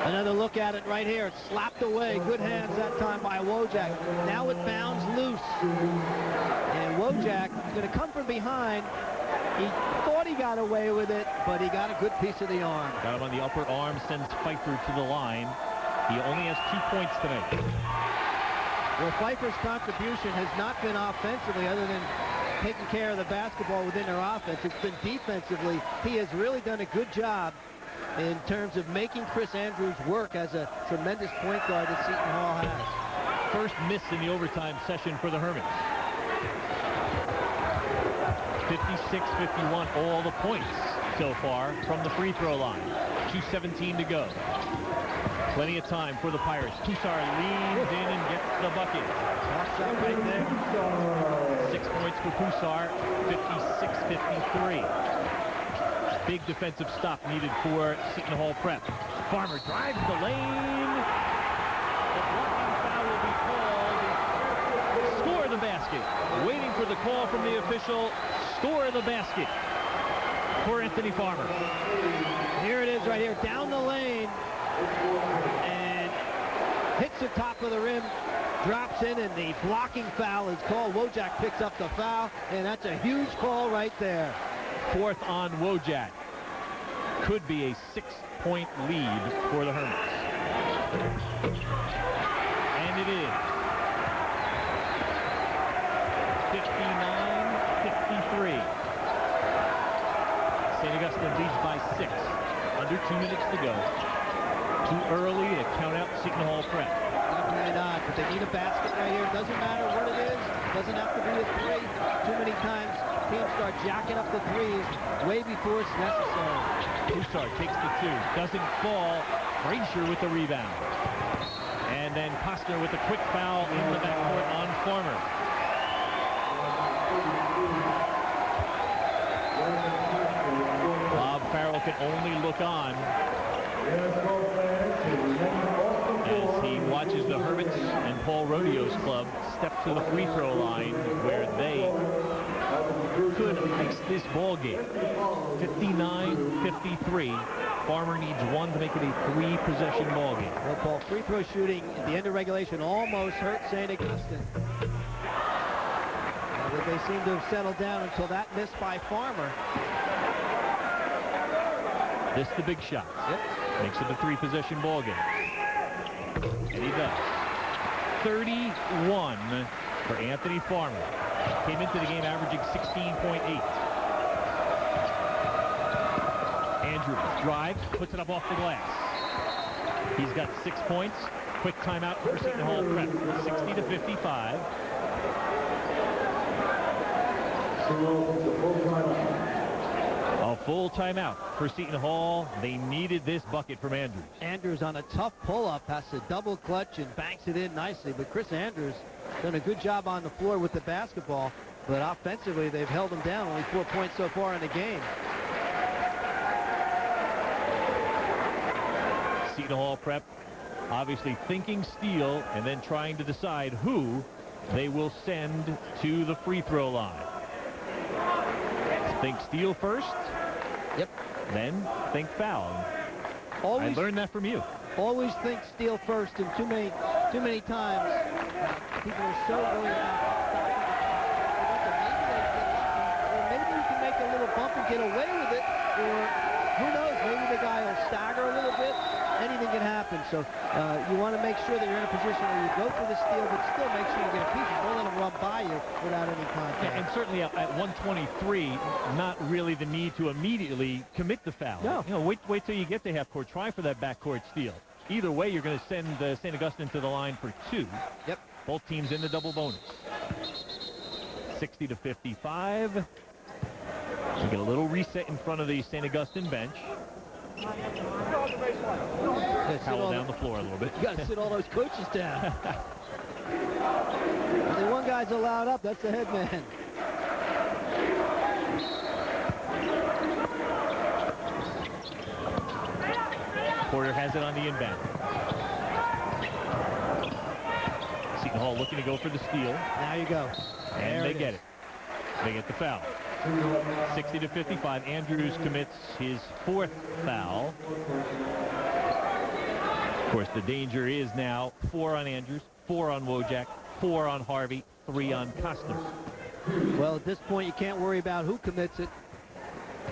Another look at it right here. It's slapped away. Good hands that time by Wojak. Now it bounds loose. And Wojak is going to come from behind. He thought he got away with it, but he got a good piece of the arm. Got him on the upper arm, sends Pfeiffer to the line. He only has 2 points tonight. Well, Pfeiffer's contribution has not been offensively other than taking care of the basketball within their offense. It's been defensively. He has really done a good job in terms of making Chris Andrews work as a tremendous point guard that Seton Hall has. First miss in the overtime session for the Hermits. 56-51, all the points so far from the free throw line. 2:17 to go. Plenty of time for the Pirates. Kusar leans in and gets the bucket. Shot right there. 6 points for Kusar, 56-53. Big defensive stop needed for Seton Hall Prep. Farmer drives the lane. The blocking foul will be called. Score the basket. Waiting for the call from the official. Score the basket for Anthony Farmer. Here it is right here, down the lane, and hits the top of the rim, drops in, and the blocking foul is called. Wojak picks up the foul, and that's a huge call right there. 4th on Wojak. Could be a 6-point lead for the Hermits. And it is. 59-53. St. Augustine leads by 6. Under 2 minutes to go. Too early to count out Seton Hall Prep. Definitely not, but they need a basket right here. It doesn't matter what it is. It doesn't have to be a 3. Too many times teams start jacking up the 3s way before it's necessary. Kusar takes the 2. Doesn't fall. Frazier with the rebound. And then Costner with a quick foul in the backcourt on Farmer. Bob Farrell can only look on as he watches the Hermits and Paul Rodeo's club step to the free throw line where they could ice this ball game. 59-53. Farmer needs 1 to make it a 3-possession ball game. Well, Paul, free throw shooting at the end of regulation almost hurt St. Augustine. But they seem to have settled down until that miss by Farmer. This the big shot. Yep. Makes it a 3-possession ball game. And he does. 31 for Anthony Farmer. Came into the game averaging 16.8. Andrews drives, puts it up off the glass. He's got 6 points. Quick timeout for Seton Hall Prep. 60-55. A Full timeout for Seton Hall. They needed this bucket from Andrews. Andrews on a tough pull-up has to double clutch and banks it in nicely. But Chris Andrews done a good job on the floor with the basketball. But offensively, they've held him down. Only 4 points so far in the game. Seton Hall prep obviously thinking steal and then trying to decide who they will send to the free throw line. Think steal first. Yep. Then think foul. Always, I learned that from you. Always think steal first, and too many times people are so worried about stopping the clock. Maybe you can make a little bump and get away with it, or who knows, maybe the guy will stagger a little bit. Anything can happen. So you want to make sure that you're in a position where you go for the steal, but still make sure you get a piece. Don't let them run by you without any contact. And certainly at 123, not really the need to immediately commit the foul. No. You know, wait till you get to half court. Try for that backcourt steal. Either way, you're going to send St. Augustine to the line for 2. Yep. Both teams in the double bonus. 60-55. We get a little reset in front of the St. Augustine bench. Towel down the floor a little bit. You got to sit all those coaches down. Only one guy's allowed up. That's the head man. Porter has it on the inbound. Seton Hall looking to go for the steal. Now you go. And they get it. They get the foul. 60-55. Andrews commits his 4th foul. Of course, the danger is now 4 on Andrews, 4 on Wojak, 4 on Harvey, 3 on Costner. Well, at this point, you can't worry about who commits it.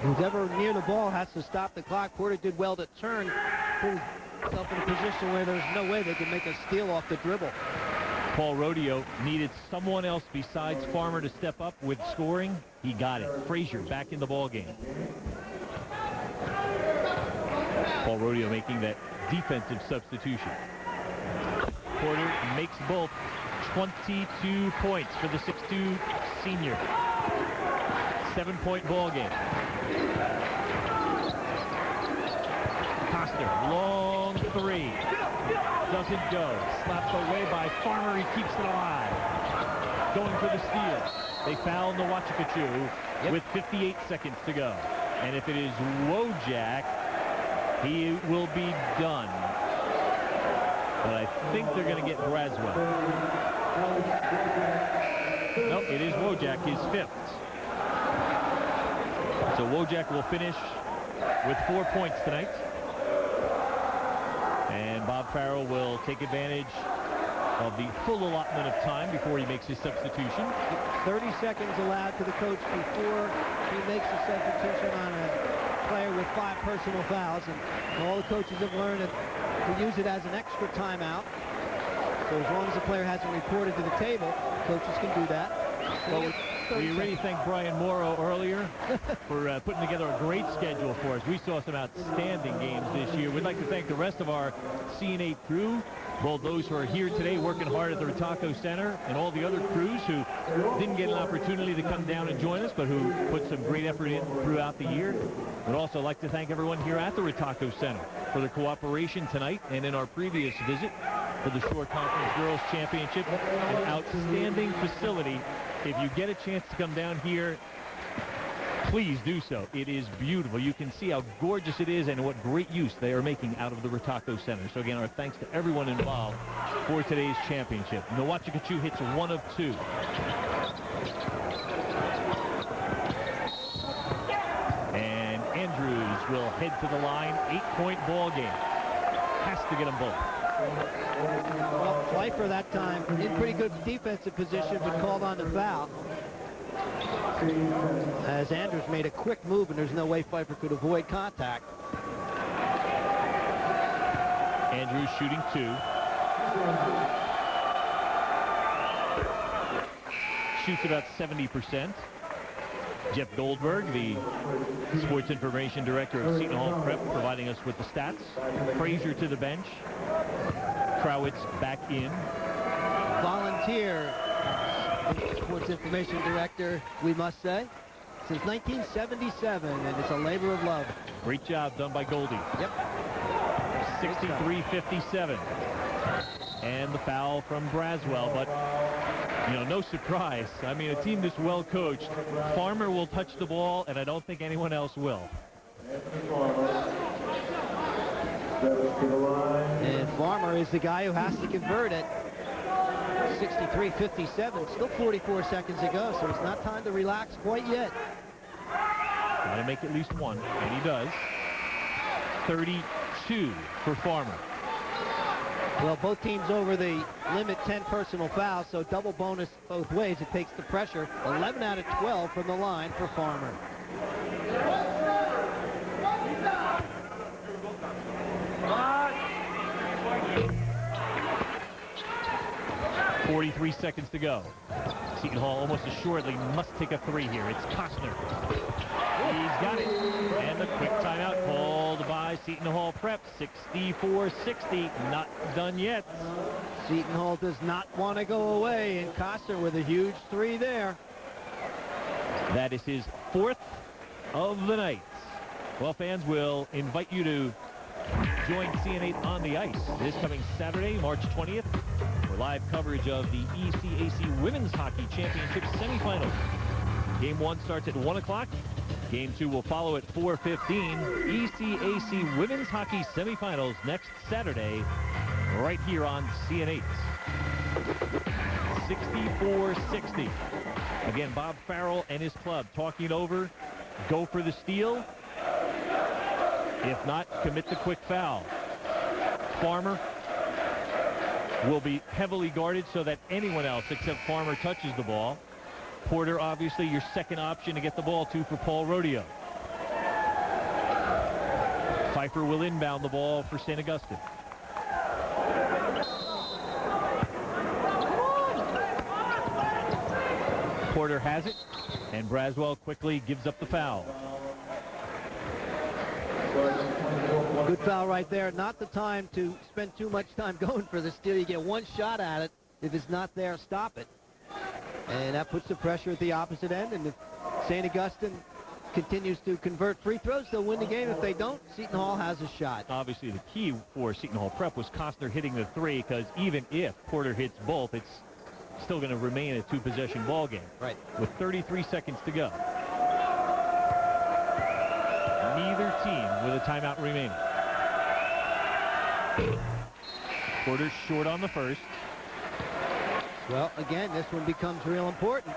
Who's ever near the ball has to stop the clock. Porter did well to turn, put himself in a position where there's no way they could make a steal off the dribble. Paul Rodeo needed someone else besides Farmer to step up with scoring. He got it. Frazier back in the ball game. Paul Rodeo making that defensive substitution. Porter makes both. 22 points for the 6'2 senior. 7-point ball game. Costner, long 3. Doesn't go. Slapped away by Farmer. He keeps it alive. Going for the steal. They foul Nwachukwu with 58 seconds to go. And if it is Wojak, he will be done. But I think they're going to get Braswell. Nope, it is Wojak, his 5th. So Wojak will finish with 4 points tonight. And Bob Farrell will take advantage of the full allotment of time before he makes his substitution. 30 seconds allowed to the coach before he makes a substitution on a player with 5 personal fouls. And all the coaches have learned to use it as an extra timeout. So as long as the player hasn't reported to the table, coaches can do that. Well, we really thanked Brian Morrow earlier for putting together a great schedule for us. We saw some outstanding games this year. We'd like to thank the rest of our CN8 crew, both those who are here today working hard at the Ritacco Center and all the other crews who didn't get an opportunity to come down and join us, but who put some great effort in throughout the year. We'd also like to thank everyone here at the Ritacco Center for their cooperation tonight and in our previous visit for the Shore Conference Girls Championship. An outstanding facility. If you get a chance to come down here, please do so. It is beautiful. You can see how gorgeous it is and what great use they are making out of the Ritacco Center. So again, our thanks to everyone involved for today's championship. Nwachukwu hits 1 of 2. And Andrews will head to the line. 8-point ball game. Has to get them both. Well, Pfeiffer that time in pretty good defensive position, but called on the foul. As Andrews made a quick move, and there's no way Pfeiffer could avoid contact. Andrews shooting 2. Shoots about 70%. Jeff Goldberg, the sports information director of Seton Hall Prep, providing us with the stats. Frazier to the bench. Crowitz back in. Volunteer sports information director, we must say. since 1977, and it's a labor of love. Great job done by Goldie. Yep. 63-57. And the foul from Braswell, but, you know, no surprise. I mean, a team this well coached, Farmer will touch the ball, and I don't think anyone else will. And Farmer is the guy who has to convert it. 63-57, still 44 seconds to go, so it's not time to relax quite yet. Got to make at least one, and he does. 32 for Farmer. Well, both teams over the limit, 10 personal fouls, so double bonus both ways. It takes the pressure. 11 out of 12 from the line for Farmer. 43 seconds to go. Seton Hall almost assuredly must take a three here. It's Costner. He's got it. And the quick timeout called by Seton Hall Prep. 64-60. Not done yet. Seton Hall does not want to go away, and Costner with a huge three there. That is his fourth of the night. Well, fans, will invite you to join CN8 on the ice this coming Saturday, March 20th, for live coverage of the ECAC Women's Hockey Championship semifinals. Game 1 starts at 1 o'clock. Game 2 will follow at 4:15. ECAC Women's Hockey semifinals next Saturday, right here on CN8. 64-60. Again, Bob Farrell and his club talking it over. Go for the steal. If not, commit the quick foul. Farmer will be heavily guarded so that anyone else except Farmer touches the ball. Porter, obviously, your second option to get the ball to for Paul Rodeo. Pfeiffer will inbound the ball for St. Augustine. Porter has it, and Braswell quickly gives up the foul. Good foul right there. Not the time to spend too much time going for the steal. You get one shot at it. If it's not there, stop it. And that puts the pressure at the opposite end. And if St. Augustine continues to convert free throws, they'll win the game. If they don't, Seton Hall has a shot. Obviously, the key for Seton Hall Prep was Costner hitting the three, because even if Porter hits both, it's still going to remain a two-possession ball game. Right. With 33 seconds to go. Neither team with a timeout remaining. Porter short on the first. Well, again, this one becomes real important.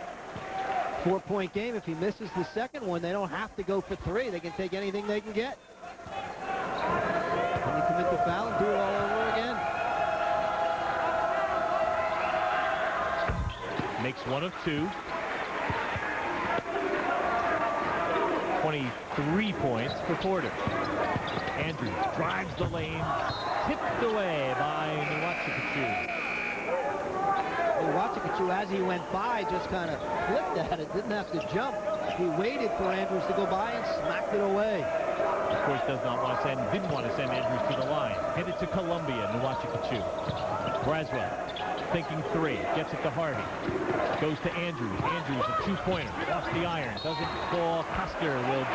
4-point game. If he misses the second one, they don't have to go for three. They can take anything they can get. Can you commit the foul and do it all over again? Makes one of two. 23 points for Porter. Andrews drives the lane, tipped away by Nwachukwu. Nwachukwu, as he went by, just kind of flipped at it, didn't have to jump. He waited for Andrews to go by and smacked it away. Of course, didn't want to send Andrews to the line. Headed to Columbia, Nwachukwu. Braswell thinking three, gets it to Harvey. Goes to Andrews. Andrews, a two-pointer, off the iron, doesn't fall. Costner will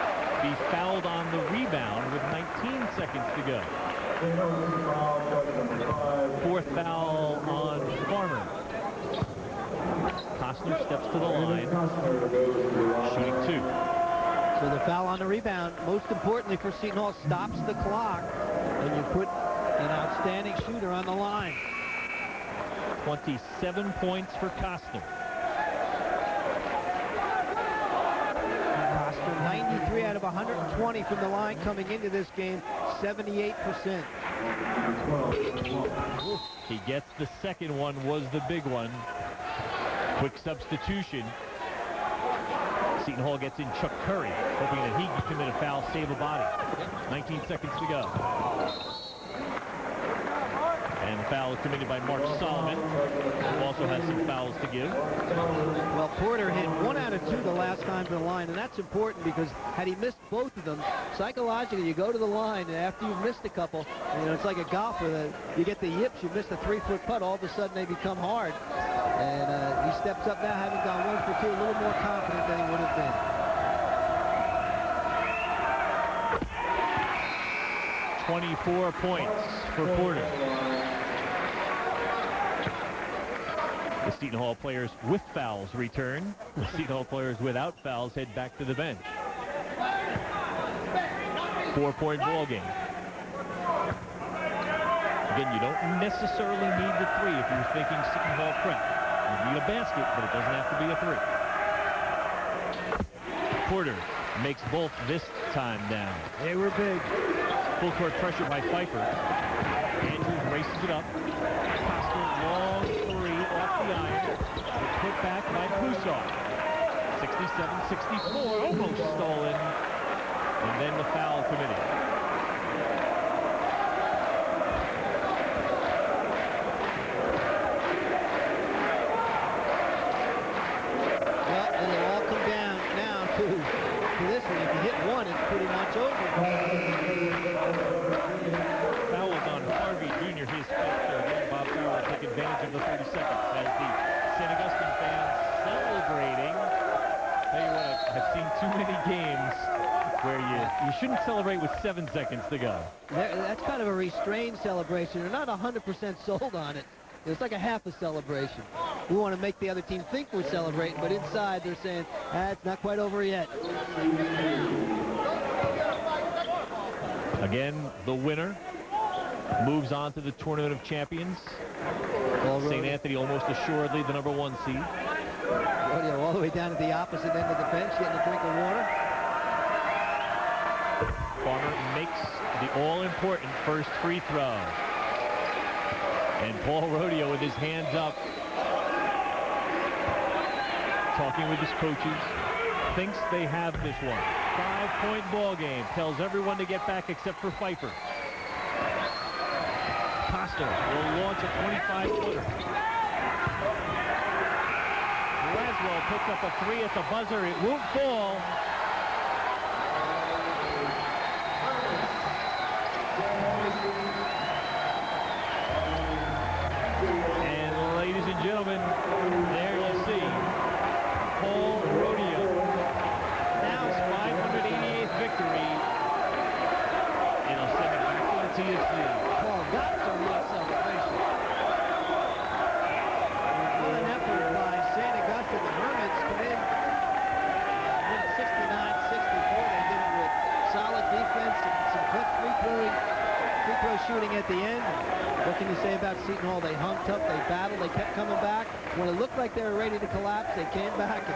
be fouled on the rebound with 19 seconds to go. Fourth foul on Farmer. Costner steps to the line, shooting two. So the foul on the rebound, most importantly for Seton Hall, stops the clock, and you put an outstanding shooter on the line. 27 points for Costner. Costner, 93 out of 120 from the line coming into this game, 78%. He gets the second one, was the big one. Quick substitution. Seton Hall gets in Chuck Curry, hoping that he can commit a foul, save a body. 19 seconds to go. And the foul is committed by Mark Solomon, who also has some fouls to give. Well, Porter hit 1 out of 2 the last time to the line, and that's important because had he missed both of them, psychologically you go to the line, and after you've missed a couple, you know, it's like a golfer. You get the yips, you miss a 3-foot putt, all of a sudden they become hard. And he steps up now, having gone 1 for 2, a little more confident than he would have been. 24 points for Porter. The Seton Hall players with fouls return. The Seton Hall players without fouls head back to the bench. 4-point ball game. Again, you don't necessarily need the three if you're thinking Seton Hall prep. You need a basket, but it doesn't have to be a three. Porter makes both this time down. They were big. Full court pressure by Pfeiffer. Andrews races it up. Costa, long three off the iron. Put back by Pusar. 67-64, almost stolen. And then the foul committed. Well, it'll all come down now to this one. If you hit one, it's pretty much over. Foul is on Harvey Jr. His fifth. Again, Bob Farrell will take advantage of the 30 seconds as the St. Augustine fans celebrating. Tell you what, I've seen too many games where you shouldn't celebrate with 7 seconds to go. That's kind of a restrained celebration. They're not 100% sold on it. It's like a half a celebration. We want to make the other team think we're celebrating, but inside they're saying, it's not quite over yet. Again, the winner moves on to the Tournament of Champions. St. Anthony almost assuredly the #1 seed. Rodeo all the way down to the opposite end of the bench, getting a drink of water. Farmer makes the all-important first free throw. And Paul Rodeo with his hands up, talking with his coaches, thinks they have this one. 5-point ball game, tells everyone to get back except for Pfeiffer. Costa will launch a 25-footer. Laswell picks up a three at the buzzer. It won't fall. And ladies and gentlemen, there you see Paul Rodeo. Now his 588th victory. It'll send it back to the TSC. Paul got some real celebration. What an effort by St. Augustine. The Hermits come in 69-64. They did it with solid defense and some good free throw shooting at the end. What can you say about Seton Hall? They hung tough, they battled, they kept coming back. When it looked like they were ready to collapse, they came back and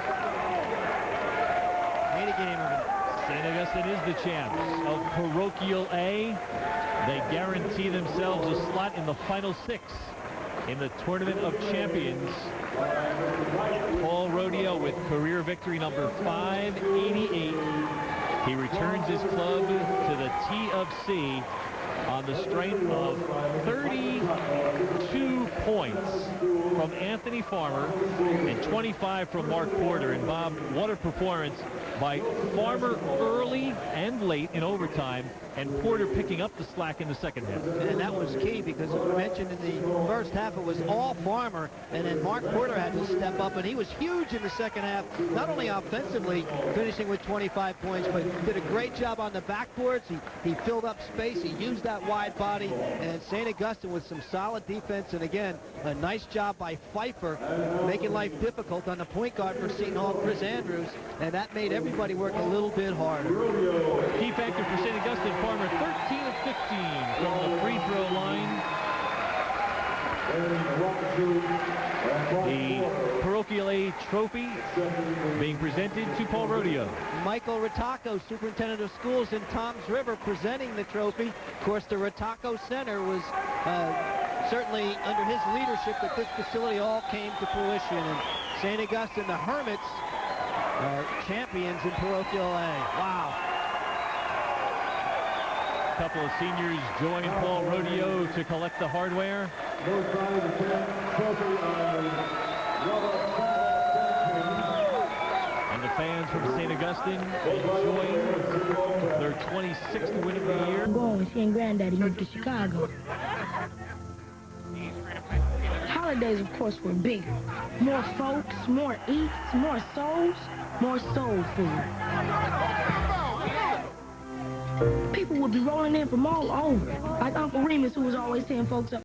made a game of it. St. Augustine is the champs of Parochial A. They guarantee themselves a slot in the Final Six in the Tournament of Champions. Paul Rodeo with career victory number 588. He returns his club to the T of C on the strength of 32 points from Anthony Farmer and 25 from Mark Porter. And Bob, what a performance by Farmer early and late in overtime, and Porter picking up the slack in the second half. And that was key because, as we mentioned, in the first half it was all Farmer, and then Mark Porter had to step up, and he was huge in the second half, not only offensively finishing with 25 points, but did a great job on the backboards. He filled up space, he used that wide body, and St. Augustine with some solid defense, and again, a nice job by Pfeiffer making life difficult on the point guard for Seton Hall, Chris Andrews, and that made everybody work a little bit harder. Key factor for St. Augustine, Farmer 13 of 15 from the free throw line. The Parochial A trophy being presented to Paul Rodeo. Michael Rattacco, superintendent of schools in Toms River, presenting the trophy. Of course, the Rattacco Center was certainly under his leadership that this facility all came to fruition. And St. Augustine, the Hermits, are champions in Parochial A. Wow. A couple of seniors join Paul Rodeo to collect the hardware. And the fans from St. Augustine enjoying their 26th win of the year. I'm going, seeing Granddaddy moved to Chicago. Holidays, of course, were bigger. More folks, more eats, more souls, more soul food. people would be rolling in from all over. Like Uncle Remus, who was always seeing folks up